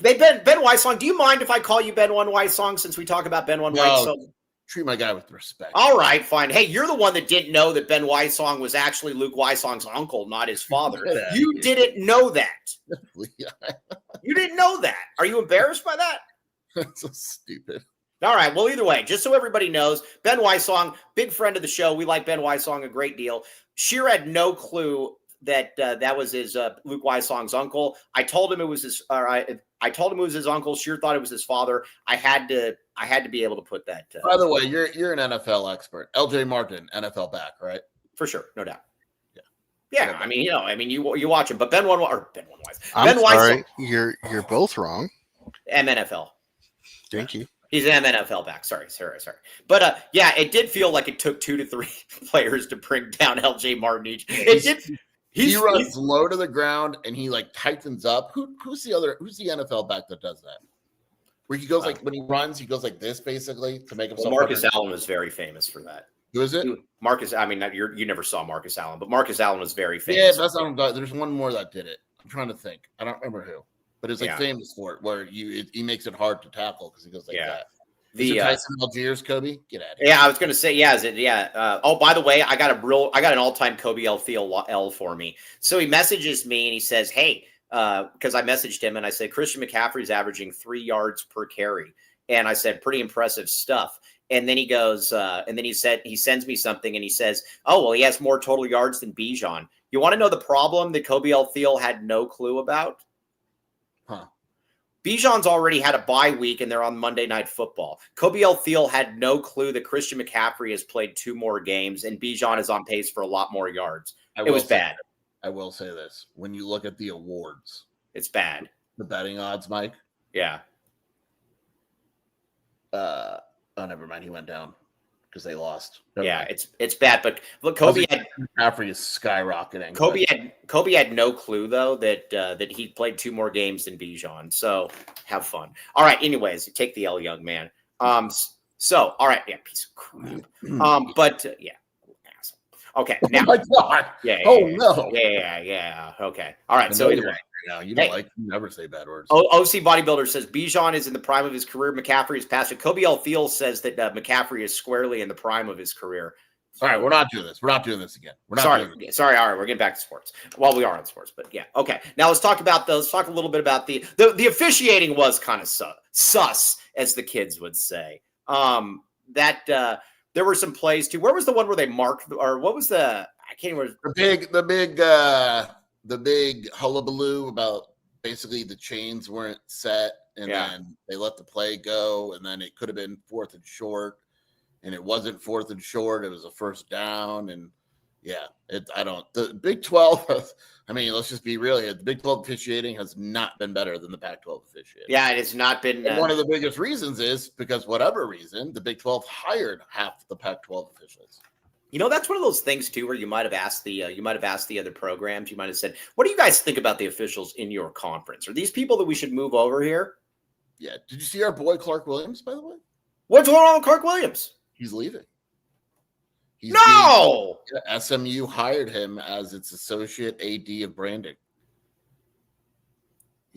Speaker 1: Ben Wysong. Do you mind if I call you Ben Wysong since we talk about Ben Wysong?
Speaker 2: Treat my guy with respect.
Speaker 1: All right, fine. Hey, you're the one that didn't know that Ben Wysong was actually Luke Wysong's uncle, not his father. You didn't know that. You didn't know that. Are you embarrassed by that?
Speaker 2: That's so stupid.
Speaker 1: All right. Well, either way, just so everybody knows, Ben Wysong, big friend of the show. We like Ben Wysong a great deal. Shearer had no clue that that was his Luke Wysong's uncle. I told him it was his. I told him it was his uncle. Shearer thought it was his father. I had to be able to put that.
Speaker 2: By the way, you're an NFL expert. LJ Martin, NFL back, right?
Speaker 1: For sure, no doubt.
Speaker 2: Yeah.
Speaker 1: I mean, you watch him, but Ben Wysong.
Speaker 3: I'm sorry, you're both wrong.
Speaker 1: MNFL.
Speaker 3: Thank you.
Speaker 1: He's an NFL back. Sorry. But yeah, it did feel like it took 2 to 3 players to bring down LJ Martin each.
Speaker 2: He runs low to the ground and he like tightens up. Who's the NFL back that does that? Where he goes like when he runs, he goes like this basically to make himself.
Speaker 1: Marcus Allen was very famous for that.
Speaker 2: Who is it?
Speaker 1: Marcus. I mean, you never saw Marcus Allen, but Marcus Allen was very famous.
Speaker 2: Yeah, that's not. There's one more that did it. I'm trying to think. I don't remember who, but it's like famous for it, where he makes it hard to tackle because he goes like that. The Tyson Algiers, Kobe, get out of here.
Speaker 1: Yeah, I was going to say, is it? Yeah. Oh, by the way, I got an all-time Kobe L for me. So he messages me and he says, "Hey," because I messaged him and I said Christian McCaffrey's averaging 3 yards per carry, and I said pretty impressive stuff. And then he goes, and then he sends me something and he says, "Oh, well, he has more total yards than Bijan." You want to know the problem that Kobe L had no clue about?
Speaker 2: Huh.
Speaker 1: Bijan's already had a bye week and they're on Monday Night Football. Kobe L had no clue that Christian McCaffrey has played 2 more games and Bijan is on pace for a lot more yards. It was bad.
Speaker 2: I will say this. When you look at the awards,
Speaker 1: it's bad.
Speaker 2: The betting odds, Mike.
Speaker 1: Yeah.
Speaker 2: Oh, never mind. He went down because they lost.
Speaker 1: Yeah, it's bad. But look,
Speaker 2: McCaffrey is skyrocketing.
Speaker 1: Kobe had no clue though that he played 2 more games than Bijan. So have fun. All right. Anyways, take the L, young man. So all right. Yeah, piece of crap. But yeah. Okay. Now.
Speaker 2: Oh my God.
Speaker 1: Yeah.
Speaker 2: No.
Speaker 1: Yeah. Okay. All right. So either way.
Speaker 2: No, you don't you never say bad words.
Speaker 1: OC Bodybuilder says Bijan is in the prime of his career. McCaffrey is past it. Kobe L. says that McCaffrey is squarely in the prime of his career.
Speaker 2: All right, we're not doing this. We're not doing this again.
Speaker 1: Sorry. All right, we're getting back to sports. Well, we are on sports, but yeah. Okay. Now let's talk a little bit about the officiating was kind of sus, as the kids would say. That there were some plays too. Where was the one where they marked, or what was I can't remember.
Speaker 2: The big hullabaloo about basically the chains weren't set and then they let the play go and then it could have been 4th and short and it wasn't 4th and short. It was a first down. And the Big 12, I mean, let's just be real here. The Big 12 officiating has not been better than the Pac-12 officiating.
Speaker 1: Yeah, it has not been.
Speaker 2: One of the biggest reasons is because whatever reason, the Big 12 hired half the Pac-12 officials.
Speaker 1: You know, that's one of those things too, where you might have asked the other programs. You might have said, "What do you guys think about the officials in your conference? Are these people that we should move over here?"
Speaker 2: Yeah. Did you see our boy Clark Williams, by the way?
Speaker 1: What's going on with Clark Williams?
Speaker 2: He's leaving. SMU hired him as its associate AD of branding.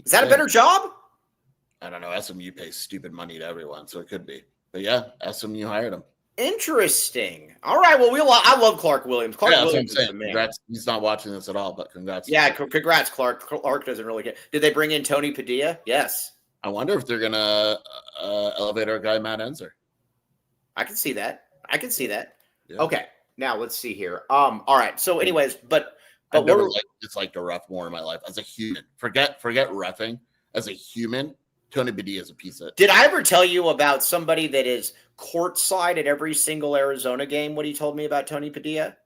Speaker 1: Is that a better job?
Speaker 2: I don't know. SMU pays stupid money to everyone, so it could be. But yeah, SMU hired him.
Speaker 1: Interesting. All right. Well, I love Clark Williams. Williams is amazing.
Speaker 2: Congrats. He's not watching this at all, but congrats.
Speaker 1: Yeah, congrats, Clark. Clark doesn't really care. Did they bring in Tony Padilla? Yes.
Speaker 2: I wonder if they're gonna elevate our guy Matt Enzer.
Speaker 1: I can see that.
Speaker 2: Yeah.
Speaker 1: Okay. Now let's see here. All right. So, anyways, but
Speaker 2: I've never liked a ref more in my life as a human. Forget reffing. As a human, Tony Padilla is a piece of.
Speaker 1: Did I ever tell you about somebody that is courtside at every single Arizona game? What he told me about Tony Padilla?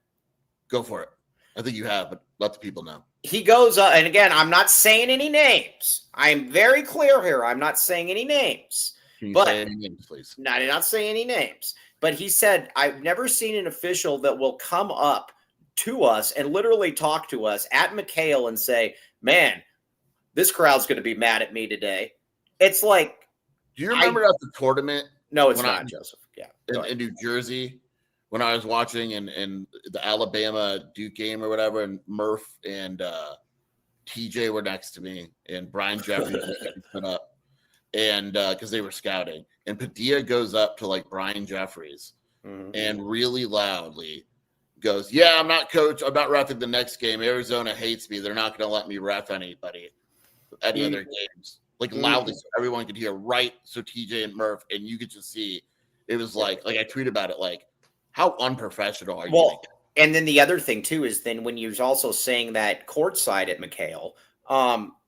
Speaker 2: Go for it. I think you have, but let the people know.
Speaker 1: He goes, and again, I'm not saying any names. I'm very clear here. I'm not saying any names.
Speaker 2: Can you say any names, please?
Speaker 1: No, I did not say any names. But he said, I've never seen an official that will come up to us and literally talk to us at McHale and say, "Man, this crowd's going to be mad at me today." It's like,
Speaker 2: do you remember at the tournament?
Speaker 1: No, it's not, Joseph. Yeah,
Speaker 2: in New Jersey, when I was watching in the Alabama Duke game or whatever, and Murph and TJ were next to me, and Brian Jeffries was getting put up, and because they were scouting, and Padilla goes up to like Brian Jeffries and really loudly goes, "Yeah, I'm not coach. I'm not reffing the next game. Arizona hates me. They're not going to let me ref any other games." Like loudly, so everyone could hear, right? So TJ and Murph, and you could just see, it was like I tweeted about it, like, how unprofessional are you?
Speaker 1: Well, and then the other thing too is then when you're also saying that courtside at McHale,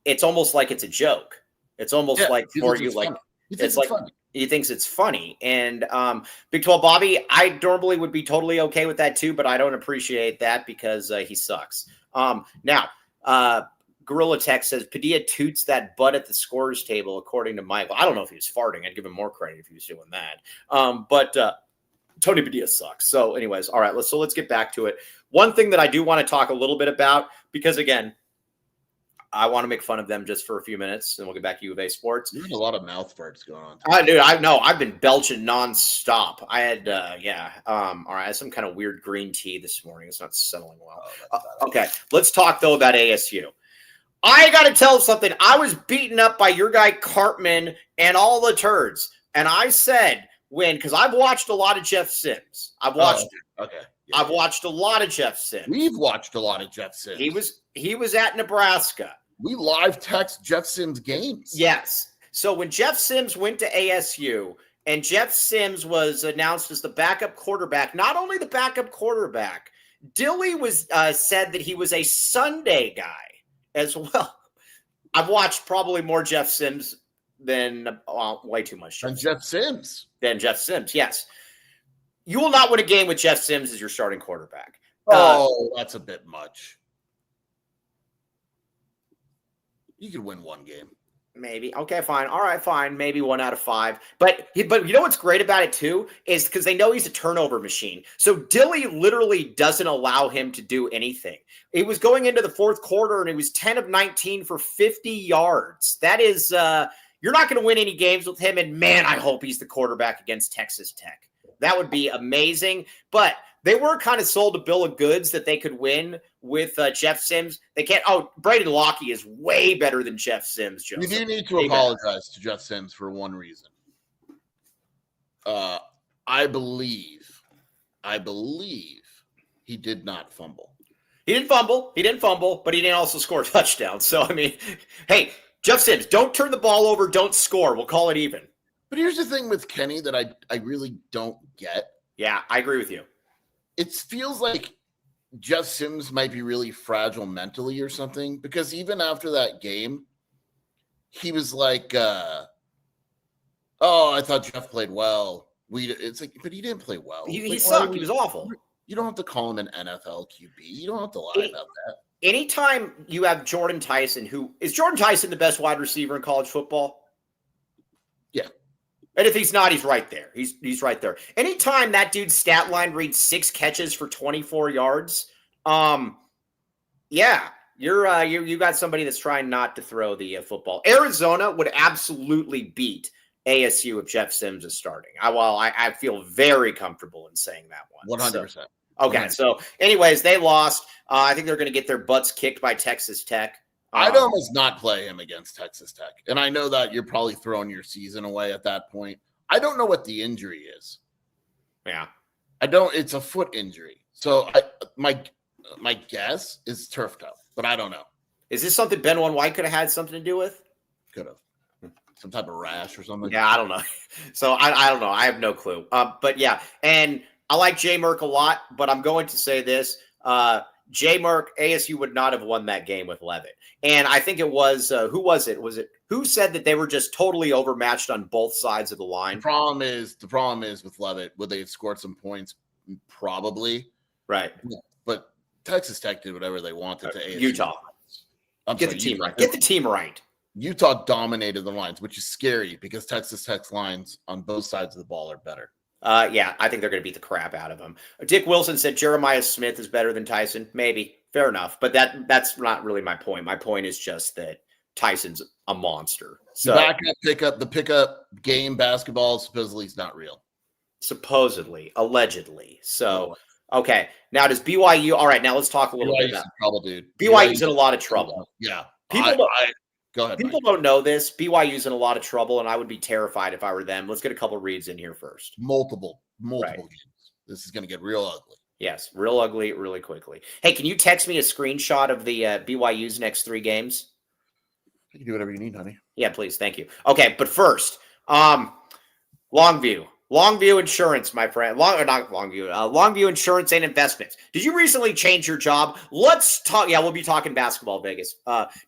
Speaker 1: it's almost like it's a joke. It's almost like for you, like it's like funny. He thinks it's funny. And Big 12 Bobby, I normally would be totally okay with that too, but I don't appreciate that because he sucks. Now, Gorilla Tech says Padilla toots that butt at the scorers table, according to Michael. I don't know if he was farting. I'd give him more credit if he was doing that. But Tony Padilla sucks. So, anyways, all right. Let's get back to it. One thing that I do want to talk a little bit about, because again, I want to make fun of them just for a few minutes, and we'll get back to U of A sports.
Speaker 2: There's a lot of mouth farts going on.
Speaker 1: Dude, I know. I've been belching nonstop. I had, all right, I had some kind of weird green tea this morning. It's not settling well. Okay, let's talk, though, about ASU. I got to tell something. I was beaten up by your guy Cartman and all the turds. And I said, because I've watched a lot of Jeff Sims. I've watched a lot of Jeff Sims.
Speaker 2: We've watched a lot of Jeff Sims.
Speaker 1: He was at Nebraska.
Speaker 2: We live text Jeff Sims games.
Speaker 1: Yes. So when Jeff Sims went to ASU and Jeff Sims was announced as the backup quarterback, not only the backup quarterback, Dilly was said that he was a Sunday guy as well. I've watched probably more Jeff Sims than way too much.
Speaker 2: Jeff Sims.
Speaker 1: Than Jeff Sims, yes. You will not win a game with Jeff Sims as your starting quarterback.
Speaker 2: That's a bit much. You could win one game.
Speaker 1: Maybe. Okay, fine. All right, fine. Maybe 1 out of 5. But you know what's great about it, too, is because they know he's a turnover machine. So Dilly literally doesn't allow him to do anything. He was going into the fourth quarter, and he was 10 of 19 for 50 yards. That is, you're not going to win any games with him. And, man, I hope he's the quarterback against Texas Tech. That would be amazing. But they were kind of sold a bill of goods that they could win with Jeff Sims. They can't. Oh, Braden Lockey is way better than Jeff Sims, Joseph.
Speaker 2: You do need to apologize to Jeff Sims for one reason. I believe he did not fumble.
Speaker 1: He didn't fumble, but he didn't also score a touchdown. So, I mean, hey, Jeff Sims, don't turn the ball over, don't score. We'll call it even.
Speaker 2: But here's the thing with Kenny that I really don't get.
Speaker 1: Yeah, I agree with you.
Speaker 2: It feels like Jeff Sims might be really fragile mentally or something, because even after that game, he was like, I thought Jeff played well. It's like, but he didn't play well.
Speaker 1: He sucked. He was awful.
Speaker 2: You don't have to call him an NFL QB. You don't have to lie about that.
Speaker 1: Anytime you have Jordan Tyson, is Jordan Tyson the best wide receiver in college football? Yeah. And if he's not, he's right there. He's right there. Anytime that dude's stat line reads 6 catches for 24 yards, you got somebody that's trying not to throw the football. Arizona would absolutely beat ASU if Jeff Sims is starting. I feel very comfortable in saying that one.
Speaker 2: 100%.
Speaker 1: So, okay, so anyways, they lost. I think they're going to get their butts kicked by Texas Tech.
Speaker 2: I'd almost not play him against Texas Tech. And I know that you're probably throwing your season away at that point. I don't know what the injury is.
Speaker 1: Yeah.
Speaker 2: It's a foot injury. So my guess is turf toe, but I don't know.
Speaker 1: Is this something Ben White could have had something to do with?
Speaker 2: Could have. Some type of rash or something.
Speaker 1: Yeah, I don't know. So I don't know. I have no clue. But yeah, and I like Jay Merck a lot, but I'm going to say this. Jay Merck, ASU would not have won that game with Leavitt. And I think it was, who was it? Who said that they were just totally overmatched on both sides of the line?
Speaker 2: The problem is with Leavitt, would they have scored some points? Probably.
Speaker 1: Right.
Speaker 2: But Texas Tech did whatever they wanted to ASU.
Speaker 1: Utah. Get the team right. Get the team right.
Speaker 2: Utah dominated the lines, which is scary because Texas Tech's lines on both sides of the ball are better.
Speaker 1: Yeah, I think they're going to beat the crap out of them. Dick Wilson said Jeremiah Smith is better than Tyson. Maybe. Fair enough. But that's not really my point. My point is just that Tyson's a monster. So
Speaker 2: the pickup game basketball supposedly is not real.
Speaker 1: Supposedly, allegedly. So, okay. Now does BYU? All right. Now let's talk a little bit about
Speaker 2: trouble, dude.
Speaker 1: BYU's in a lot of trouble.
Speaker 2: Yeah.
Speaker 1: Go ahead. People don't know this. BYU's in a lot of trouble, and I would be terrified if I were them. Let's get a couple reads in here first.
Speaker 2: Multiple games. This is going to get real ugly.
Speaker 1: Yes, real ugly, really quickly. Hey, can you text me a screenshot of the BYU's next 3 games?
Speaker 2: You can do whatever you need, honey.
Speaker 1: Yeah, please. Thank you. Okay, but first, Longview Insurance, my friend. Longview Insurance and Investments. Did you recently change your job? Let's talk. Yeah, we'll be talking basketball, Vegas.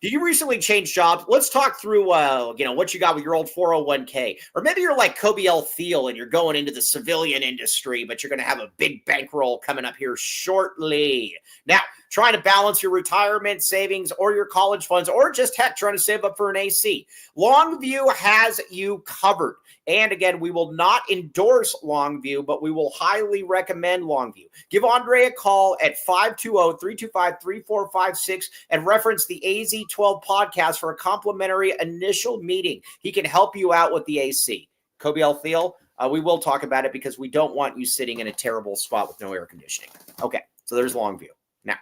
Speaker 1: Did you recently change jobs? Let's talk through, what you got with your old 401k. Or maybe you're like Kobe L. Thiel and you're going into the civilian industry, but you're going to have a big bankroll coming up here shortly. Now, trying to balance your retirement savings or your college funds, or just heck, trying to save up for an AC, Longview has you covered. And again, we will not endorse Longview, but we will highly recommend Longview. Give Andre a call at 520-325-3456 and reference the AZ12 podcast for a complimentary initial meeting. He can help you out with the AC. Kobe L. Thiel, we will talk about it because we don't want you sitting in a terrible spot with no air conditioning. Okay, so there's Longview. Now,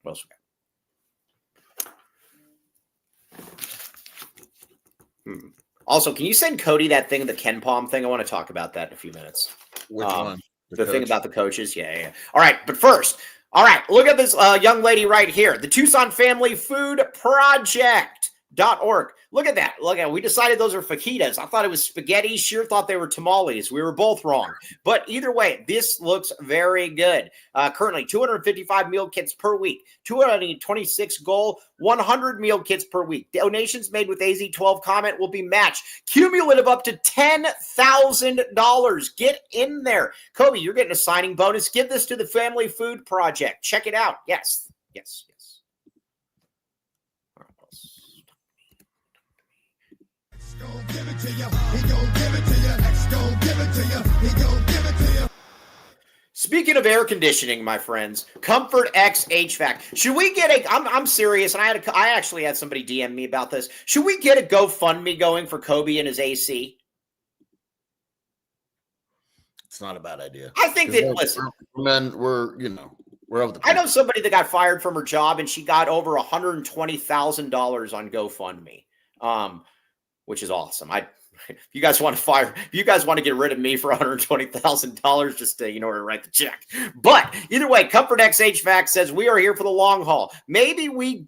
Speaker 1: what else we got? Also, can you send Cody that thing, the Ken Palm thing? I want to talk about that in a few minutes.
Speaker 2: Which one?
Speaker 1: The thing about the coaches? Yeah. All right, but first, all right, look at this young lady right here. The Tucson Family Food Project.org. Look at that. Look at it. We decided those are fajitas. I thought it was spaghetti. Sure thought they were tamales. We were both wrong. But either way, this looks very good. Currently, 255 meal kits per week, 226 goal, 100 meal kits per week. Donations made with AZ12 comment will be matched. Cumulative up to $10,000. Get in there. Kobe, you're getting a signing bonus. Give this to the Family Food Project. Check it out. Yes. Give it to you. He gon' give it to you. X gon' give it to you. He gon' give it to you. Speaking of air conditioning, my friends, Comfort X HVAC. Should we get a? I'm serious, and I actually had somebody DM me about this. Should we get a GoFundMe going for Kobe and his AC?
Speaker 2: It's not a bad idea.
Speaker 1: I think that listen,
Speaker 2: we're over the.
Speaker 1: I know somebody that got fired from her job, and she got over $120,000 on GoFundMe. Which is awesome. If you guys want to get rid of me for $120,000, just to write the check. But either way, Comfort X HVAC says we are here for the long haul. Maybe we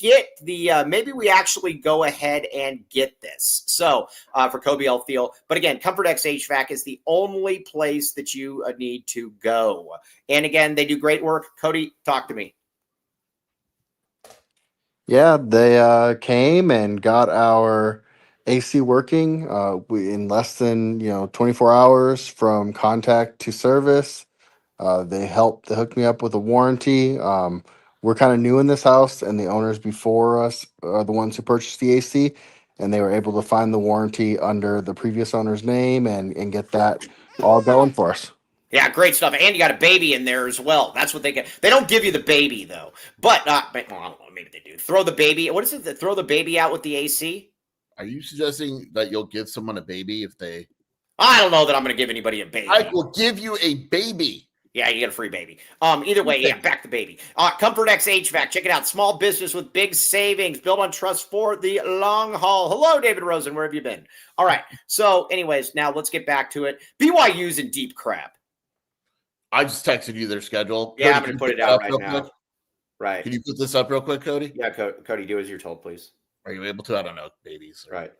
Speaker 1: actually go ahead and get this. So for Kobe L. Thiel. But again, Comfort X HVAC is the only place that you need to go. And again, they do great work. Cody, talk to me.
Speaker 3: Yeah, they came and got our AC working in less than 24 hours from contact to service. They hooked me up with a warranty. We're kind of new in this house, and the owners before us are the ones who purchased the AC, and they were able to find the warranty under the previous owner's name and get that all going for us.
Speaker 1: Yeah, great stuff. And you got a baby in there as well. That's what they get. They don't give you the baby, though. But, I don't know, maybe they do. Throw the baby. What is it? Throw the baby out with the AC?
Speaker 2: Are you suggesting that you'll give someone a baby if they...
Speaker 1: I don't know that I'm going to give anybody a baby.
Speaker 2: I will give you a baby.
Speaker 1: Yeah, you get a free baby. Either way, yeah, back the baby. Comfort X HVAC. Check it out. Small business with big savings. Built on trust for the long haul. Hello, David Rosen. Where have you been? All right. So, anyways, now let's get back to it. BYU's in deep crap.
Speaker 2: I just texted you their schedule.
Speaker 1: Yeah,
Speaker 2: Cody,
Speaker 1: I'm going to put it out right now.
Speaker 2: Quick?
Speaker 1: Right.
Speaker 2: Can you put this up real quick, Cody?
Speaker 1: Yeah, Cody, do as you're told, please.
Speaker 2: Are you able to? I don't know, babies.
Speaker 1: Right.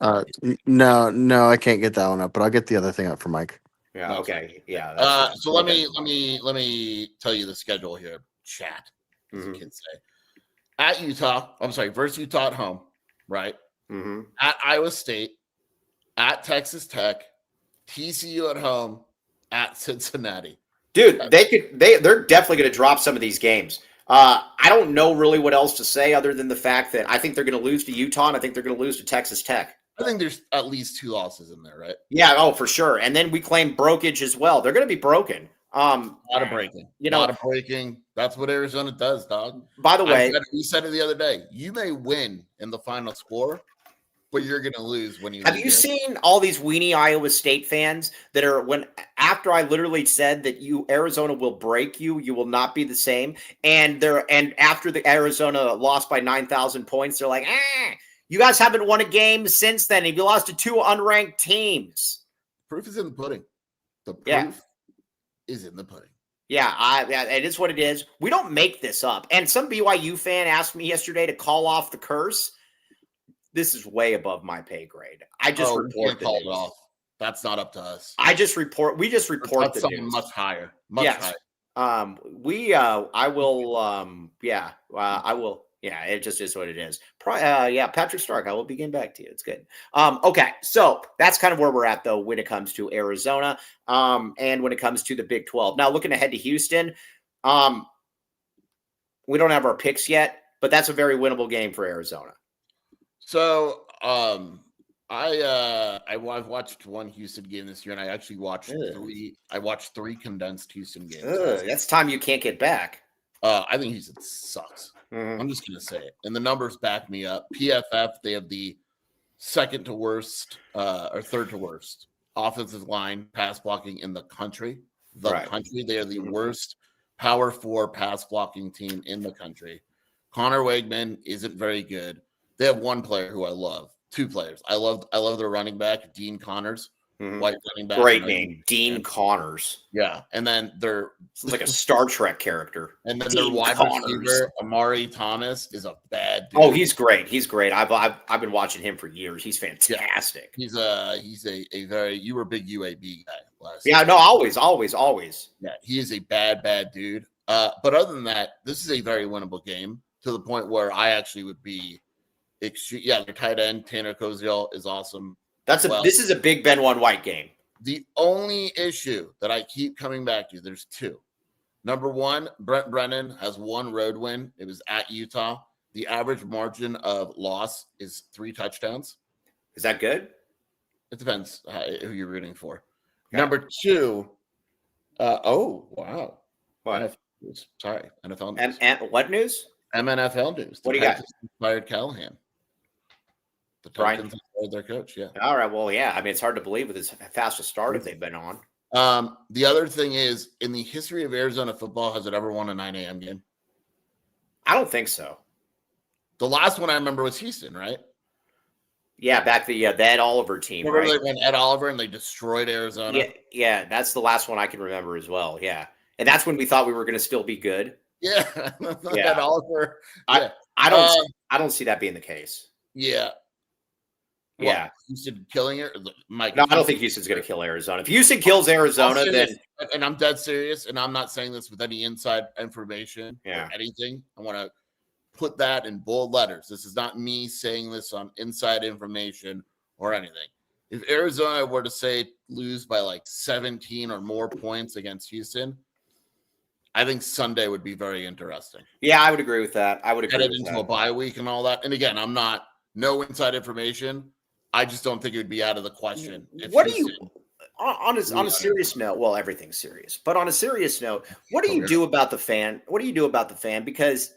Speaker 3: No, I can't get that one up, but I'll get the other thing up for Mike.
Speaker 1: Yeah. Okay. Yeah.
Speaker 2: So let me tell you the schedule here. Chat, as the kids say. At Utah, versus Utah at home, right?
Speaker 1: Mm-hmm.
Speaker 2: At Iowa State, at Texas Tech, TCU at home, at Cincinnati.
Speaker 1: Dude, they're definitely going to drop some of these games. I don't know really what else to say other than the fact that I think they're going to lose to Utah, and I think they're going to lose to Texas Tech.
Speaker 2: I think there's at least 2 losses in there, right?
Speaker 1: Yeah, for sure. And then we claim brokage as well. They're going to be broken.
Speaker 2: A lot of breaking. A lot of breaking. That's what Arizona does, dog.
Speaker 1: By the way,
Speaker 2: we said it the other day. You may win in the final score, but you're going to lose when you
Speaker 1: have you seen all these weenie Iowa State fans that are after I literally said that Arizona will break you, you will not be the same. And after the Arizona lost by 9,000 points, they're like, you guys haven't won a game since then. If you lost to 2 unranked teams.
Speaker 2: Proof is in the pudding. The proof is in the pudding.
Speaker 1: Yeah, it is what it is. We don't make this up. And some BYU fan asked me yesterday to call off the curse. This is way above my pay grade. I just report
Speaker 2: call it off. That's not up to us.
Speaker 1: We just report
Speaker 2: That's
Speaker 1: the
Speaker 2: something
Speaker 1: news.
Speaker 2: much higher. Higher.
Speaker 1: I will. Yeah, it just is what it is. Patrick Stark, I will begin back to you. It's good. Okay, so that's kind of where we're at, though, when it comes to Arizona and when it comes to the Big 12. Now, looking ahead to Houston, our picks yet, but that's a very winnable game for Arizona.
Speaker 2: So I've watched one Houston game this year, and I actually watched three. I watched 3 condensed Houston games.
Speaker 1: That's time you can't get back.
Speaker 2: I think Houston sucks. I'm just gonna say it, and the numbers back me up. PFF, they have the second to worst or third to worst offensive line pass blocking in the country. They are the worst Power 4 pass blocking team in the country. Connor Wegman isn't very good. They have one player who I love. 2 players. I love their running back, Dean Connors, white running back.
Speaker 1: Great name, Dean Connors.
Speaker 2: Yeah, and then
Speaker 1: sounds like a Star Trek character.
Speaker 2: And then their wide receiver, Amari Thomas, is a bad dude.
Speaker 1: Oh, he's great. He's great. I've been watching him for years. He's fantastic.
Speaker 2: Yeah. He's a very. You were a big UAB guy last.
Speaker 1: Yeah, no, always.
Speaker 2: Yeah, he is a bad dude. But other than that, this is a very winnable game to the point where I actually would be. Their tight end Tanner Koziel is awesome.
Speaker 1: This is a big Ben One White game.
Speaker 2: The only issue that I keep coming back to, there's 2. Number 1, Brent Brennan has 1 road win. It was at Utah. The average margin of loss is 3 touchdowns.
Speaker 1: Is that good?
Speaker 2: It depends who you're rooting for.
Speaker 1: Okay.
Speaker 2: Number 2. Oh wow!
Speaker 1: What?
Speaker 2: NFL news. Sorry, NFL
Speaker 1: news. And what news?
Speaker 2: MNFL news.
Speaker 1: What do you got?
Speaker 2: Fired Callahan. The Titans fired their coach. Yeah.
Speaker 1: All right. Well, yeah. I mean, it's hard to believe with as fast a start if they've been on.
Speaker 2: The other thing is, in the history of Arizona football, has it ever won a 9 a.m. game?
Speaker 1: I don't think so.
Speaker 2: The last one I remember was Houston, right?
Speaker 1: Yeah, back the Ed Oliver team.
Speaker 2: Remember they went Ed Oliver and they destroyed Arizona?
Speaker 1: Yeah, that's the last one I can remember as well. Yeah, and that's when we thought we were going to still be good.
Speaker 2: Yeah, Ed Oliver.
Speaker 1: Yeah. I don't see that being the case.
Speaker 2: Yeah.
Speaker 1: Yeah,
Speaker 2: Houston killing it. Mike,
Speaker 1: no, I don't think Houston's going to kill Arizona. If Houston kills Arizona, then
Speaker 2: and I'm dead serious, and I'm not saying this with any inside information
Speaker 1: or
Speaker 2: anything. I want to put that in bold letters. This is not me saying this on inside information or anything. If Arizona were to say lose by like 17 or more points against Houston, I think Sunday would be very interesting.
Speaker 1: Yeah, I would agree with that. I would agree
Speaker 2: headed into a bye week and all that. And again, I'm not no inside information. I just don't think it would be out of the question.
Speaker 1: What do you on a serious note? Well, everything's serious, but on a serious note, what do you do about the fan? What do you do about the fan? Because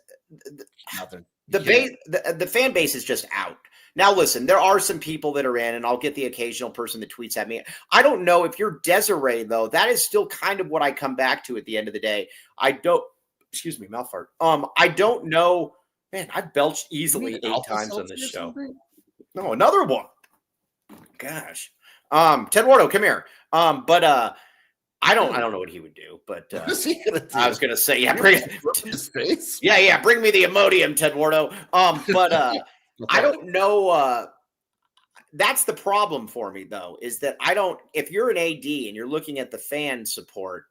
Speaker 1: the fan base is just out. Now, listen, there are some people that are in, and I'll get the occasional person that tweets at me. I don't know if you're Desiree, though. That is still kind of what I come back to at the end of the day. Excuse me, mouth fart. I don't know. Man, I've belched easily 8 times on this show. No, another one. Gosh. Ted Wardo, come here. I don't know what he would do, but
Speaker 2: what is he gonna do?
Speaker 1: I was gonna say, bring
Speaker 2: his face.
Speaker 1: Bring me the Imodium, Ted Wardo. I don't know. That's the problem for me, though, is that if you're an AD and you're looking at the fan support,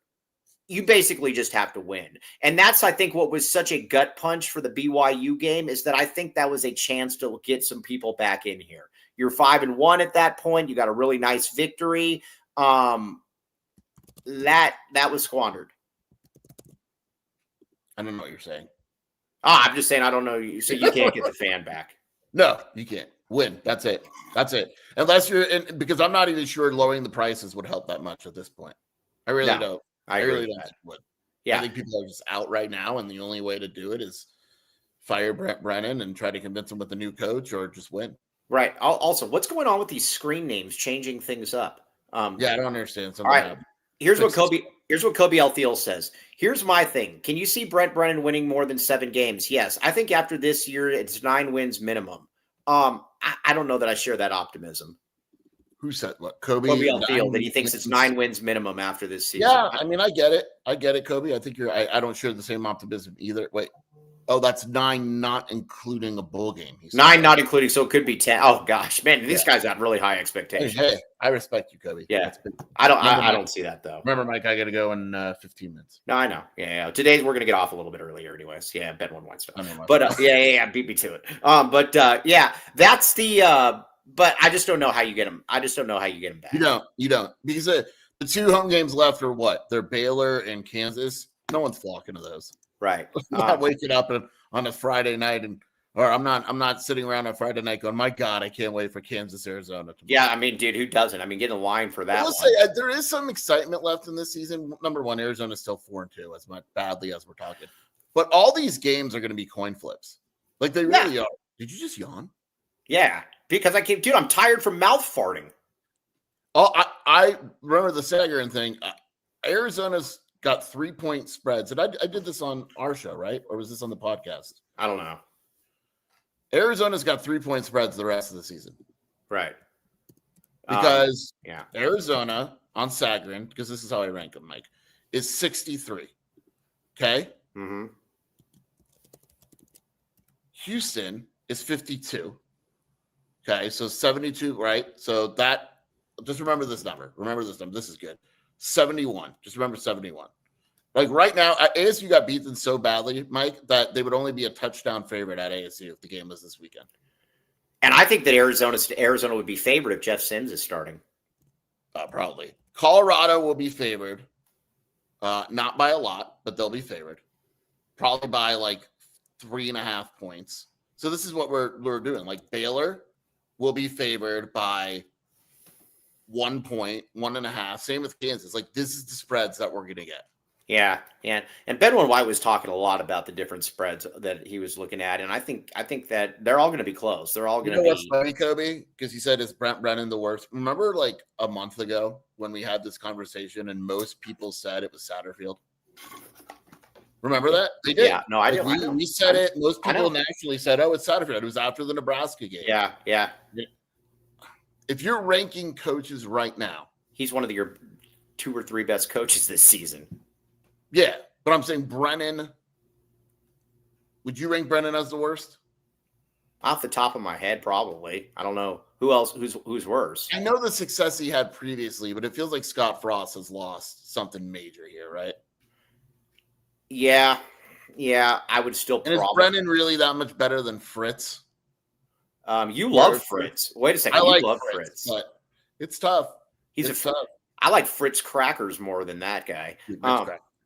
Speaker 1: you basically just have to win. And that's, I think, what was such a gut punch for the BYU game is that I think that was a chance to get some people back in here. You're 5-1 at that point. You got a really nice victory. That was squandered.
Speaker 2: I don't know what you're saying.
Speaker 1: I'm just saying I don't know. So you can't get the fan back.
Speaker 2: No, you can't. Win. That's it. Unless you're in, because I'm not even sure lowering the prices would help that much at this point. I really don't. I really don't think it would.
Speaker 1: Yeah.
Speaker 2: I think people are just out right now, and the only way to do it is fire Brent Brennan and try to convince him with a new coach or just win.
Speaker 1: Right. Also, what's going on with these screen names changing things up?
Speaker 2: I don't understand.
Speaker 1: All right. Here's what Kobe Althiel says. Here's my thing. Can you see Brent Brennan winning more than 7 games? Yes. I think after this year, it's 9 wins minimum. I don't know that I share that optimism.
Speaker 2: Who said what? Kobe
Speaker 1: Althiel, that he thinks it's 9 wins minimum after this season.
Speaker 2: Yeah, I mean, I get it, Kobe. I think I don't share the same optimism either. Wait. Oh, that's 9, not including a bowl game.
Speaker 1: 9, not including, so it could be 10. Oh gosh, man, these guys have really high expectations.
Speaker 2: Hey, I respect you, Kobe.
Speaker 1: Yeah, I don't see that though.
Speaker 2: Remember, Mike, I got to go in 15 minutes.
Speaker 1: No, I know. Yeah. Today we're gonna get off a little bit earlier, anyways. Yeah, Ben One White stuff. But beat me to it. That's the. But I just don't know how you get them. I just don't know how you get them back.
Speaker 2: You don't because the 2 home games left are what? They're Baylor and Kansas. No one's flocking to those.
Speaker 1: Right.
Speaker 2: I'm not waking up on a Friday night I'm not sitting around on Friday night going, my God, I can't wait for Kansas, Arizona tomorrow.
Speaker 1: Yeah, I mean, dude, who doesn't? I mean, get in line for that
Speaker 2: I will
Speaker 1: one.
Speaker 2: say there is some excitement left in this season. Number one, Arizona's still 4-2, as much badly as we're talking. But all these games are going to be coin flips. Like they really are. Did you just yawn?
Speaker 1: Yeah, because I'm tired from mouth farting.
Speaker 2: Oh, I remember the Sagarin thing. Arizona's got 3-point spreads. And I did this on our show, right? Or was this on the podcast?
Speaker 1: I don't know.
Speaker 2: Arizona's got 3-point spreads the rest of the season.
Speaker 1: Right.
Speaker 2: Because Arizona on Sagarin, because this is how I rank them, Mike, is 63. Okay?
Speaker 1: Mm-hmm.
Speaker 2: Houston is 52. Okay, so 72, right? So that, just remember this number. Remember this number. This is good. 71. Just remember 71. Like right now, ASU got beaten so badly, Mike, that they would only be a touchdown favorite at ASU if the game was this weekend.
Speaker 1: And I think that Arizona would be favored if Jeff Sims is starting.
Speaker 2: Probably. Colorado will be favored. Not by a lot, but they'll be favored. Probably by like 3.5 points. So this is what we're doing. Like Baylor will be favored by 1 point, 1.5. Same with Kansas. Like this is the spreads that we're going to get.
Speaker 1: Yeah. And Benwin White was talking a lot about the different spreads that he was looking at. And I think that they're all going to be close. They're all going to be.
Speaker 2: What's funny, Kobe? Because he said, is Brent Brennan the worst? Remember like a month ago when we had this conversation and most people said it was Satterfield? Remember that? They did.
Speaker 1: Yeah, no, I didn't.
Speaker 2: We said it. Most people naturally said, oh, it's Satterfield. It was after the Nebraska game.
Speaker 1: Yeah.
Speaker 2: If you're ranking coaches right now,
Speaker 1: he's one of your 2 or 3 best coaches this season.
Speaker 2: Yeah, but I'm saying Brennan. Would you rank Brennan as the worst?
Speaker 1: Off the top of my head, probably. I don't know who else. Who's worse?
Speaker 2: I know the success he had previously, but it feels like Scott Frost has lost something major here, right?
Speaker 1: Yeah. I would still.
Speaker 2: And is Brennan really that much better than Fritz?
Speaker 1: You love Fritz. Wait a second.
Speaker 2: I like
Speaker 1: love
Speaker 2: Fritz, but it's tough.
Speaker 1: It's tough. I like Fritz crackers more than that guy.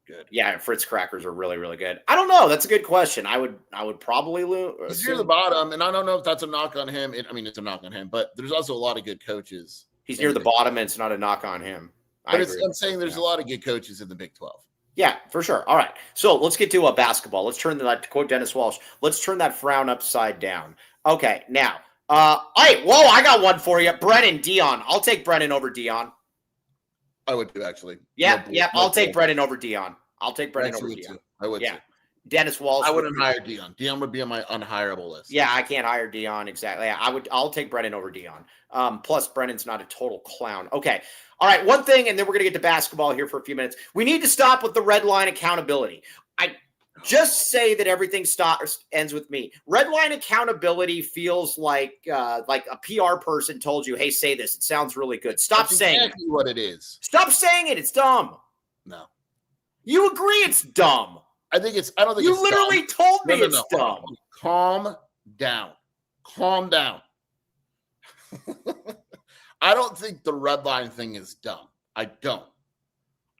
Speaker 2: Good.
Speaker 1: Yeah, Fritz crackers are really, really good. I don't know. That's a good question. I would probably lose.
Speaker 2: He's near the bottom, and I don't know if that's a knock on him. It's a knock on him, but there's also a lot of good coaches.
Speaker 1: He's near the bottom, and it's not a knock on him.
Speaker 2: I'm saying there's a lot of good coaches in the Big 12.
Speaker 1: Yeah, for sure. All right. So let's get to basketball. Let's turn that, to quote Dennis Walsh, let's turn that frown upside down. Okay, now. All right. Whoa, I got one for you. Brennan, Dion. I'll take Brennan over Dion.
Speaker 2: I would do, actually.
Speaker 1: Yeah, I'll take Brennan over Dion. I'll take Brennan over Dion.
Speaker 2: I would.
Speaker 1: Yeah. Dennis Walsh.
Speaker 2: I wouldn't hire Dion. Dion would be on my unhireable list.
Speaker 1: Yeah, I can't hire Dion. Exactly. I'll take Brennan over Dion. Plus, Brennan's not a total clown. Okay. All right. One thing, and then we're going to get to basketball here for a few minutes. We need to stop with the red line accountability. I just say that everything ends with me. Red line accountability feels like a PR person told you, hey, say this. It sounds really good. Stop saying
Speaker 2: exactly what it is.
Speaker 1: Stop saying it. It's dumb.
Speaker 2: No.
Speaker 1: You agree it's dumb.
Speaker 2: I don't think it's
Speaker 1: You literally
Speaker 2: dumb.
Speaker 1: told me it's dumb.
Speaker 2: Calm down. I don't think the red line thing is dumb. I don't.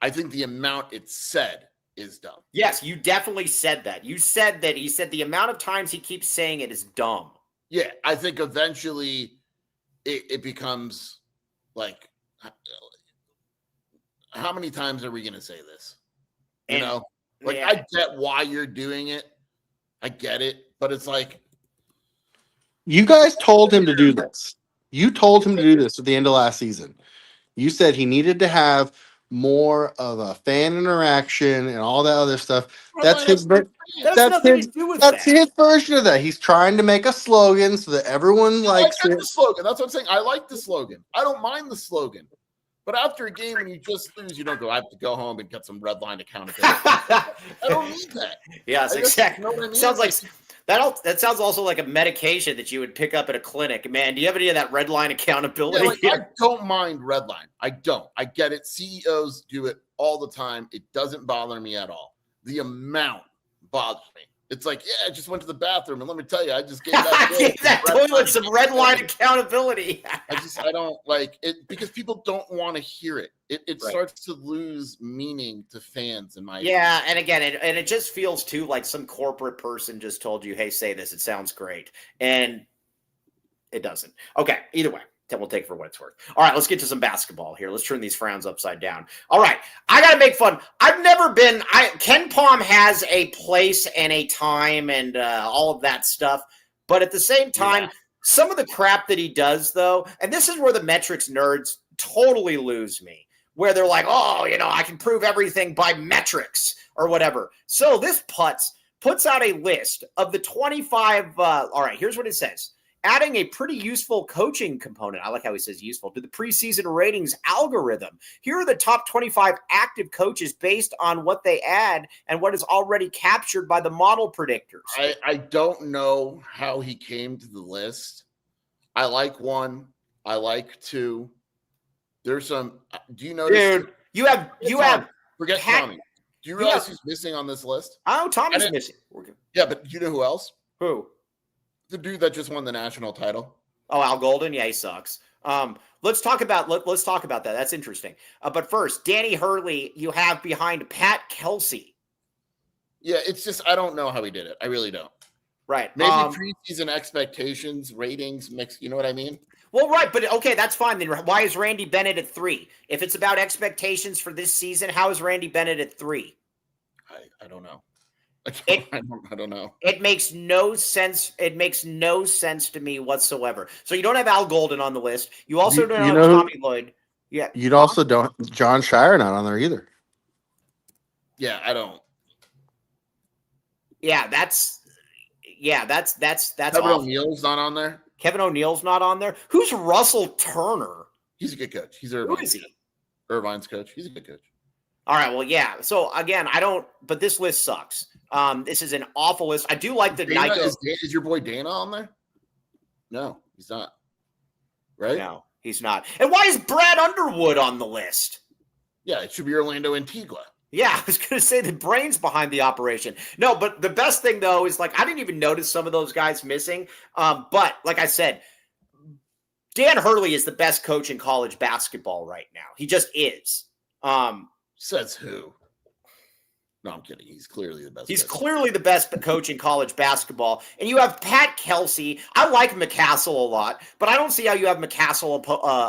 Speaker 2: I think the amount it said is dumb.
Speaker 1: Yes, you definitely said that. You said that he said the amount of times he keeps saying it is dumb.
Speaker 2: Yeah, I think eventually it becomes like, how many times are we going to say this? I get why you're doing it. I get it, but it's like.
Speaker 3: You guys told him to do this. You told him to do this at the end of last season. You said he needed to have more of a fan interaction and all that other stuff. That's his version of that. He's trying to make a slogan so that everyone likes it.
Speaker 2: The slogan. That's what I'm saying. I like the slogan. I don't mind the slogan. But after a game when you just lose, you don't go, I have to go home and get some red line accountability. I don't need that.
Speaker 1: Yes, exactly.
Speaker 2: You know what I mean?
Speaker 1: Sounds like that sounds also like a medication that you would pick up at a clinic. Man, do you have any of that red line accountability?
Speaker 2: Yeah, I don't mind red line. I don't. I get it. CEOs do it all the time. It doesn't bother me at all. The amount bothers me. It's like, yeah, I just went to the bathroom, and let me tell you, I just gave that,
Speaker 1: Give that toilet some red line accountability.
Speaker 2: I don't like it because people don't want to hear it. It
Speaker 1: Right.
Speaker 2: starts to lose meaning to fans in my
Speaker 1: Yeah, and again, it just feels too like some corporate person just told you, hey, say this, it sounds great. And it doesn't. Okay, either way. We'll take it for what it's worth. All right, let's get to some basketball here. Let's turn these frowns upside down. All right, I got to make fun. I've never been – Ken Pom has a place and a time and all of that stuff. But at the same time, some of the crap that he does, though, and this is where the metrics nerds totally lose me, where they're like, oh, you know, I can prove everything by metrics or whatever. So this puts out a list of the 25 all right, here's what it says. Adding a pretty useful coaching component, I like how he says useful, to the preseason ratings algorithm. Here are the top 25 active coaches based on what they add and what is already captured by the model predictors.
Speaker 2: I don't know how he came to the list. I like 1. I like 2. There's some. Do you notice?
Speaker 1: Dude, you have.
Speaker 2: Forget Tommy. Do you realize who's missing on this list?
Speaker 1: Oh, Tommy's missing.
Speaker 2: Yeah, but you know who else?
Speaker 1: Who?
Speaker 2: The dude that just won the national title.
Speaker 1: Oh, Al Golden. Yeah, he sucks. Let's talk about that. That's interesting. But first, Danny Hurley, you have behind Pat Kelsey.
Speaker 2: Yeah, it's just I don't know how he did it. I really don't.
Speaker 1: Right.
Speaker 2: Maybe preseason expectations, ratings, mix. You know what I mean?
Speaker 1: Well, right, but okay, that's fine. Then why is Randy Bennett at 3? If it's about expectations for this season, how is Randy Bennett at 3?
Speaker 2: I don't know. I don't know.
Speaker 1: It makes no sense. It makes no sense to me whatsoever. So you don't have Al Golden on the list. You also don't have Tommy Lloyd. Yeah.
Speaker 3: You'd also don't John Shire not on there either.
Speaker 2: Yeah, I don't.
Speaker 1: Yeah, that's
Speaker 2: Kevin O'Neal's not on there.
Speaker 1: Kevin O'Neal's not on there. Who's Russell Turner?
Speaker 2: He's a good coach. He's
Speaker 1: Who is he?
Speaker 2: Irvine's coach. He's a good coach.
Speaker 1: All right. Well, yeah. So again, but this list sucks. This is an awful list. I do like the
Speaker 2: is your boy Dana on there? No, he's not. Right?
Speaker 1: No, he's not. And why is Brad Underwood on the list?
Speaker 2: Yeah, it should be Orlando Antigua.
Speaker 1: Yeah, I was going to say the brains behind the operation. No, but the best thing, though, is like I didn't even notice some of those guys missing. But like I said, Dan Hurley is the best coach in college basketball right now. He just is.
Speaker 2: Says who? No, I'm kidding. He's clearly the best.
Speaker 1: He's clearly the best coach in college basketball. And you have Pat Kelsey. I like McCassell a lot, but I don't see how you have McCassell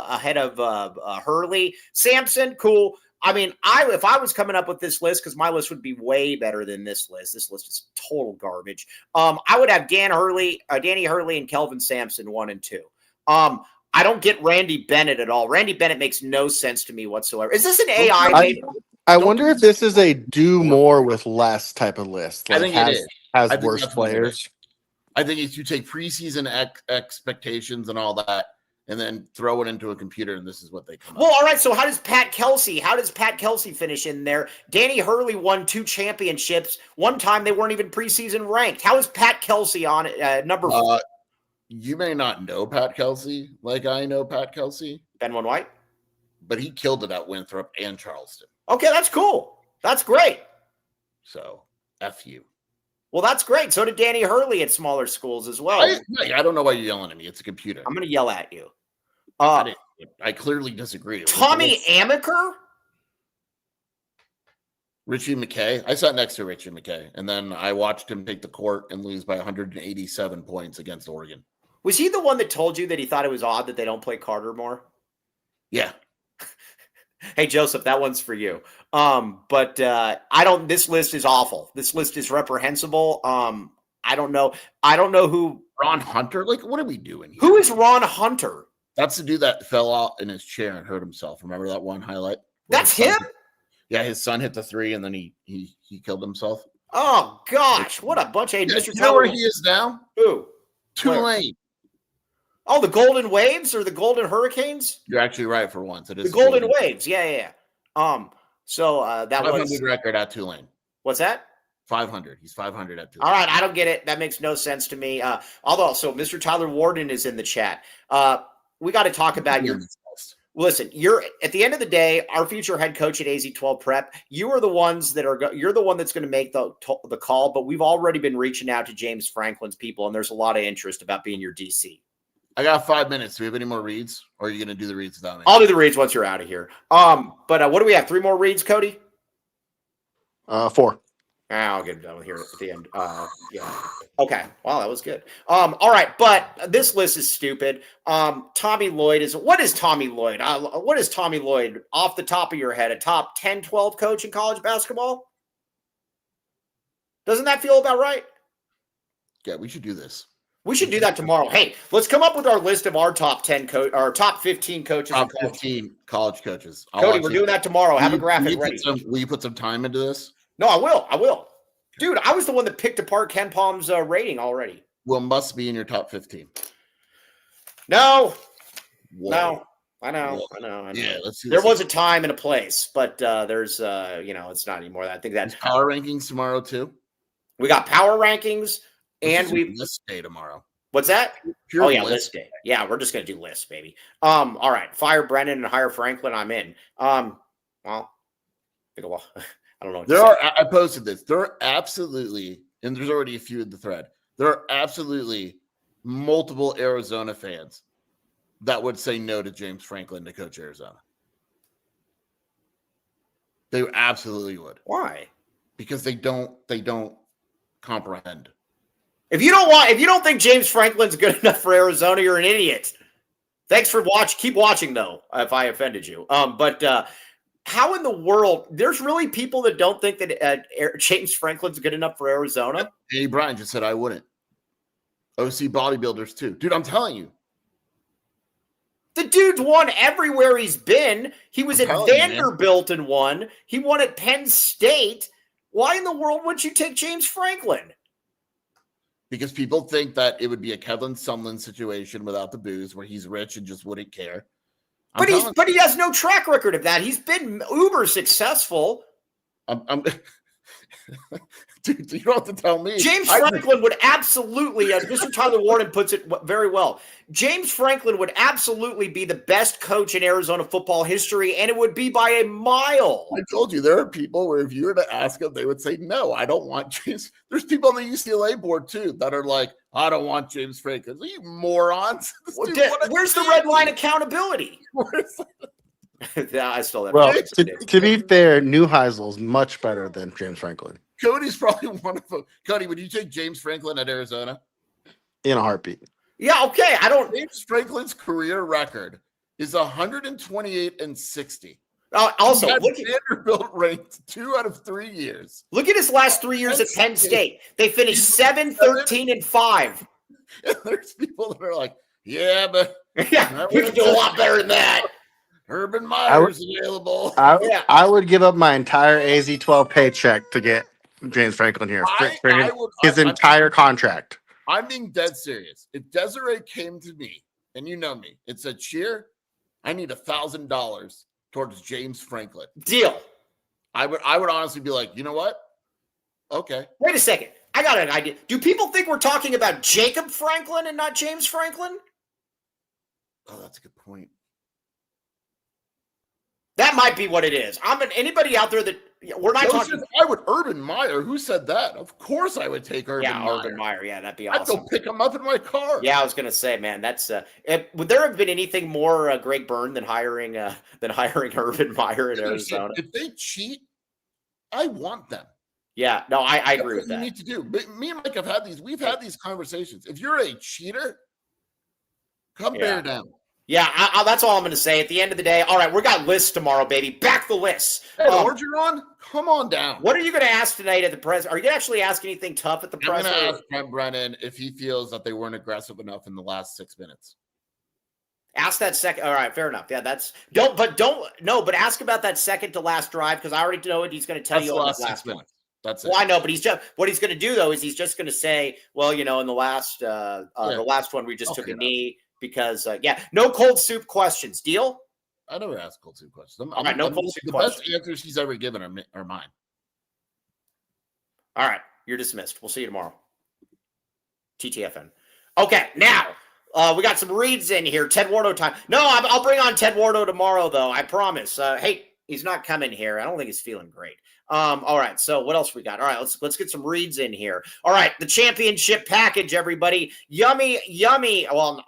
Speaker 1: ahead of Hurley. Sampson, cool. I mean, if I was coming up with this list, because my list would be way better than this list. This list is total garbage. I would have Danny Hurley, and Kelvin Sampson 1 and 2. I don't get Randy Bennett at all. Randy Bennett makes no sense to me whatsoever. Is this an AI?
Speaker 3: I wonder if this is a do more with less type of list.
Speaker 2: Like I think it is.
Speaker 3: Has worse players.
Speaker 2: I think if you take preseason expectations and all that, and then throw it into a computer, and this is what they come up.
Speaker 1: Well, all right. So how does Pat Kelsey finish in there? Danny Hurley won 2 championships. One time they weren't even preseason ranked. How is Pat Kelsey on number 4?
Speaker 2: You may not know Pat Kelsey like I know Pat Kelsey.
Speaker 1: Ben White?
Speaker 2: But he killed it at Winthrop and Charleston.
Speaker 1: Okay, that's cool. That's great.
Speaker 2: So, F you.
Speaker 1: Well, that's great. So did Danny Hurley at smaller schools as well.
Speaker 2: I don't know why you're yelling at me. It's a computer.
Speaker 1: I'm going to yell at you.
Speaker 2: I clearly disagree.
Speaker 1: Tommy Amaker?
Speaker 2: Richie McKay. I sat next to Richie McKay, and then I watched him take the court and lose by 187 points against Oregon.
Speaker 1: Was he the one that told you that he thought it was odd that they don't play Carter more?
Speaker 2: Yeah.
Speaker 1: Hey, Joseph, that one's for you. But this list is awful. This list is reprehensible. I don't know who.
Speaker 2: Ron Hunter? Like, what are we doing here?
Speaker 1: Who is Ron Hunter?
Speaker 2: That's the dude that fell out in his chair and hurt himself. Remember that one highlight?
Speaker 1: That's him?
Speaker 2: Yeah, his son hit the 3 and then he killed himself.
Speaker 1: Oh gosh, what a bunch of
Speaker 2: Mr. You know where he is now?
Speaker 1: Who?
Speaker 2: Tulane.
Speaker 1: Oh, the Golden Waves or the Golden Hurricanes?
Speaker 2: You're actually right for once. It is
Speaker 1: the Golden Waves. Yeah. So that
Speaker 2: 500
Speaker 1: was
Speaker 2: record at Tulane.
Speaker 1: What's that?
Speaker 2: 500. He's 500 at Tulane.
Speaker 1: All right, I don't get it. That makes no sense to me. Although, so Mr. Tyler Warden is in the chat. We got to talk about your. Listen, you're at the end of the day, our future head coach at AZ12 Prep. You are the ones that are. You're the one that's going to make the call. But we've already been reaching out to James Franklin's people, and there's a lot of interest about being your DC.
Speaker 2: I got 5 minutes. Do we have any more reads, or are you going to do the reads without me?
Speaker 1: I'll do the reads once you're out of here. But what do we have? 3 more reads, Cody?
Speaker 3: 4.
Speaker 1: I'll get it done here at the end. Yeah. Okay. Wow, that was good. All right, but this list is stupid. Tommy Lloyd is. What is Tommy Lloyd? What is Tommy Lloyd off the top of your head? A top 10, 12 coach in college basketball? Doesn't that feel about right?
Speaker 2: Yeah, we should do this.
Speaker 1: We should do that tomorrow. Hey, let's come up with our list of our top 10 our top 15 coaches.
Speaker 2: Top 15 college coaches.
Speaker 1: Cody, we're doing that tomorrow. Have a graphic ready.
Speaker 2: Will you put some time into this?
Speaker 1: No, I will. Dude, I was the one that picked apart Ken Palm's rating already.
Speaker 2: Well, must be in your top 15.
Speaker 1: No.
Speaker 2: Whoa.
Speaker 1: No. I know.
Speaker 2: Yeah, let's see.
Speaker 1: There was a time and a place, but there's it's not anymore. I think that's
Speaker 2: power rankings tomorrow too.
Speaker 1: We got power rankings and we
Speaker 2: list day tomorrow.
Speaker 1: What's that?
Speaker 2: Pure
Speaker 1: list day. Yeah, we're just gonna do lists, baby. All right. Fire Brennan and hire Franklin. I'm in. Well, I don't know.
Speaker 2: I posted this. There are absolutely, and there's already a few in the thread. There are absolutely multiple Arizona fans that would say no to James Franklin to coach Arizona. They absolutely would.
Speaker 1: Why?
Speaker 2: Because they don't comprehend.
Speaker 1: If you don't think James Franklin's good enough for Arizona, you're an idiot. Thanks for watching. Keep watching though, if I offended you. How in the world, there's really people that don't think that James Franklin's good enough for Arizona?
Speaker 2: Hey, Brian just said I wouldn't. OC bodybuilders too. Dude, I'm telling you.
Speaker 1: The dude's won everywhere he's been. He was at Vanderbilt and won. He won at Penn State. Why in the world would you take James Franklin?
Speaker 2: Because people think that it would be a Kevin Sumlin situation without the booze where he's rich and just wouldn't care.
Speaker 1: But he has no track record of that. He's been uber successful.
Speaker 2: Dude, you don't have to tell me.
Speaker 1: James Franklin would absolutely, as Mr. Tyler Warden puts it very well, James Franklin would absolutely be the best coach in Arizona football history, and it would be by a mile.
Speaker 2: I told you, there are people where if you were to ask them, they would say, no, I don't want James. There's people on the UCLA board, too, that are like, I don't want James Franklin. Are you morons?
Speaker 1: Where's the red line accountability? Yeah, I still have.
Speaker 3: Well, to be fair, Neuheisel's much better than James Franklin.
Speaker 2: Cody's probably one of them. Cody, would you take James Franklin at Arizona?
Speaker 3: In a heartbeat.
Speaker 1: Yeah, okay.
Speaker 2: James Franklin's career record is 128-60.
Speaker 1: Also,
Speaker 2: look at Vanderbilt ranked 2 out of 3 years.
Speaker 1: Look at his last 3 years at Penn State. They finished 7, 13, and 5.
Speaker 2: And there's people that are like, yeah, but
Speaker 1: we can do a lot better than that.
Speaker 2: Urban Meyer's available.
Speaker 3: I would give up my entire AZ12 paycheck to get James Franklin here for his entire contract.
Speaker 2: I'm being dead serious. If Desiree came to me, and you know me, it said, Cheer, I need $1,000 towards James Franklin.
Speaker 1: Deal.
Speaker 2: I would honestly be like, you know what? Okay.
Speaker 1: Wait a second. I got an idea. Do people think we're talking about Jacob Franklin and not James Franklin?
Speaker 2: Oh, that's a good point.
Speaker 1: That might be what it is. Anybody out there that we're not talking.
Speaker 2: I would Urban Meyer. Who said that? Of course, I would take Urban Meyer.
Speaker 1: Yeah, Urban Meyer. Yeah, that'd be awesome.
Speaker 2: I'd go pick him up in my car.
Speaker 1: Yeah, I was gonna say, man, that's. Would there have been anything more Greg Byrne than hiring Urban Meyer in Arizona?
Speaker 2: If they cheat, I want them.
Speaker 1: Yeah, no, I agree with that.
Speaker 2: You need to do. But me and Mike have had these. We've had these conversations. If you're a cheater, come bear down.
Speaker 1: Yeah, that's all I'm going to say. At the end of the day, all right, we got lists tomorrow, baby. Back the lists.
Speaker 2: Hey, Orgeron, come on down.
Speaker 1: What are you going to ask tonight at the press? Are you going to actually ask anything tough at the press?
Speaker 2: I'm going to ask Brent Brennan if he feels that they weren't aggressive enough in the last 6 minutes.
Speaker 1: Ask that second. All right, fair enough. Yeah, but ask about that second to last drive because I already know what he's going to tell you on the last one.
Speaker 2: That's it.
Speaker 1: Well, I know, but what he's going to do though is he's just going to say, well, in the last one we just took a knee. Because, no cold soup questions. Deal?
Speaker 2: I never ask cold soup questions.
Speaker 1: All right, no cold soup questions.
Speaker 2: The best answers he's ever given are mine.
Speaker 1: All right, you're dismissed. We'll see you tomorrow. TTFN. Okay, now, We got some reads in here. Ted Wardo time. No, I'll bring on Ted Wardo tomorrow, though. I promise. Hey, he's not coming here. I don't think he's feeling great. All right. So what else we got? All right, let's get some reads in here. All right, the championship package, everybody. Yummy. Well, no,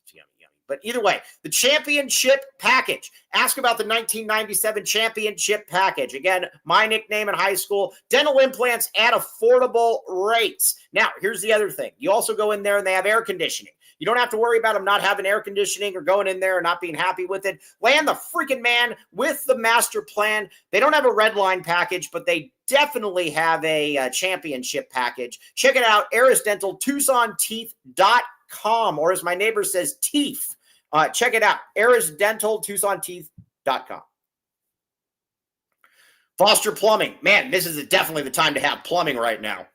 Speaker 1: it's yummy. But either way, the championship package. Ask about the 1997 championship package. Again, my nickname in high school, dental implants at affordable rates. Now, here's the other thing. You also go in there and they have air conditioning. You don't have to worry about them not having air conditioning or going in there and not being happy with it. Land the freaking man with the master plan. They don't have a red line package, but they definitely have a championship package. Check it out, Aris Dental, TucsonTeeth.com, or as my neighbor says, teeth. Check it out, Aris Dental, TucsonTeeth.com. Foster Plumbing. Man, this is definitely the time to have plumbing right now.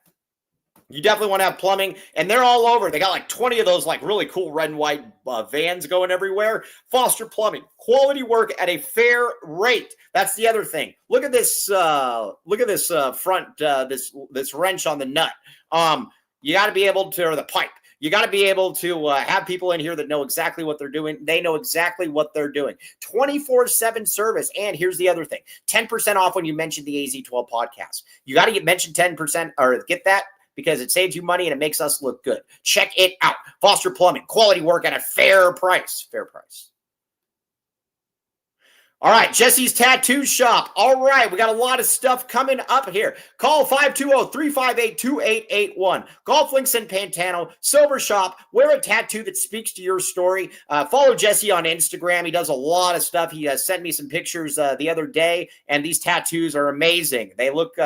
Speaker 1: You definitely want to have plumbing, and they're all over. They got like 20 of those like really cool red and white vans going everywhere. Foster Plumbing, quality work at a fair rate. That's the other thing. Look at this front, this wrench on the nut. You got to be able to, or the pipe. You got to be able to have people in here that know exactly what they're doing. They know exactly what they're doing. 24/7 service. And here's the other thing. 10% off when you mention the AZ12 podcast. You got to get mentioned 10% or get that, because it saves you money and it makes us look good. Check it out. Foster Plumbing, quality work at a fair price. Fair price. All right, Jesse's Tattoo Shop. All right, we got a lot of stuff coming up here. Call 520-358-2881. Golf Links in Pantano. Sober Shop. Wear a tattoo that speaks to your story. Follow Jesse on Instagram. He does a lot of stuff. He sent me some pictures the other day, and these tattoos are amazing. They look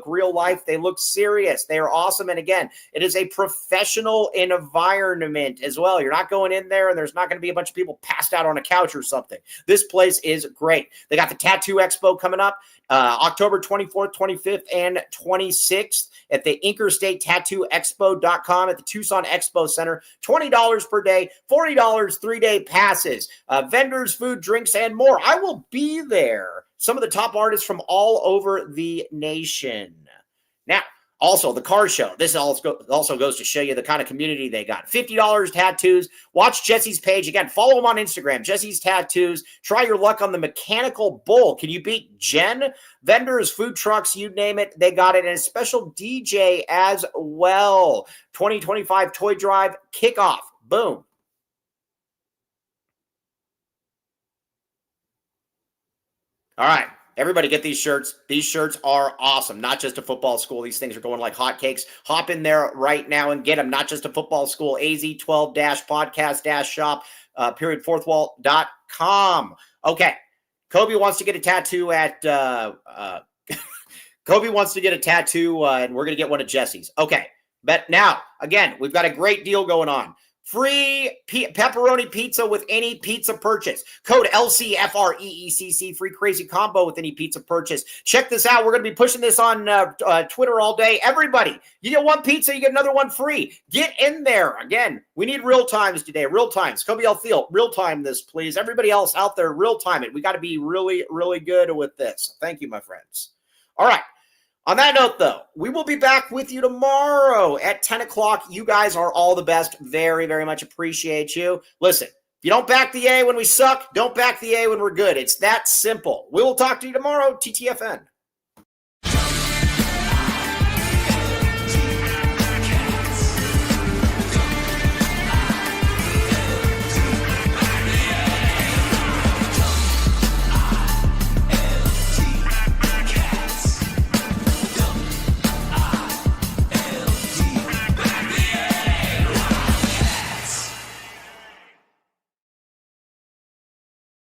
Speaker 1: real life. They look serious. They are awesome. And again, it is a professional environment as well. You're not going in there, and there's not going to be a bunch of people passed out on a couch or something. This place is great. They got the Tattoo Expo coming up October 24th, 25th, and 26th at the InkerStateTattooExpo.com at the Tucson Expo Center. $20 per day, $40 3-day passes, vendors, food, drinks, and more. I will be there. Some of the top artists from all over the nation. Now, also, the car show. This also goes to show you the kind of community they got. $50 tattoos. Watch Jesse's page. Again, follow him on Instagram, Jesse's Tattoos. Try your luck on the mechanical bull. Can you beat Jen? Vendors, food trucks, you name it, they got it. And a special DJ as well. 2025 Toy Drive kickoff. Boom. All right. Everybody get these shirts. These shirts are awesome. Not just a football school. These things are going like hotcakes. Hop in there right now and get them. Not just a football school. AZ12-podcast-shop, fourthwall.com. Okay. Kobe wants to get a tattoo at Kobe wants to get a tattoo, and we're going to get one of Jesse's. Okay. But now, again, we've got a great deal going on. Free pepperoni pizza with any pizza purchase. Code LCFREECC, free crazy combo with any pizza purchase. Check this out. We're going to be pushing this on Twitter all day. Everybody, you get one pizza, you get another one free. Get in there. Again, we need real times today. Real times. Kobe Alfield, real time this, please. Everybody else out there, real time it. We got to be really, really good with this. Thank you, my friends. All right. On that note, though, we will be back with you tomorrow at 10 o'clock. You guys are all the best. Very, very much appreciate you. Listen, if you don't back the A when we suck, don't back the A when we're good. It's that simple. We will talk to you tomorrow. TTFN.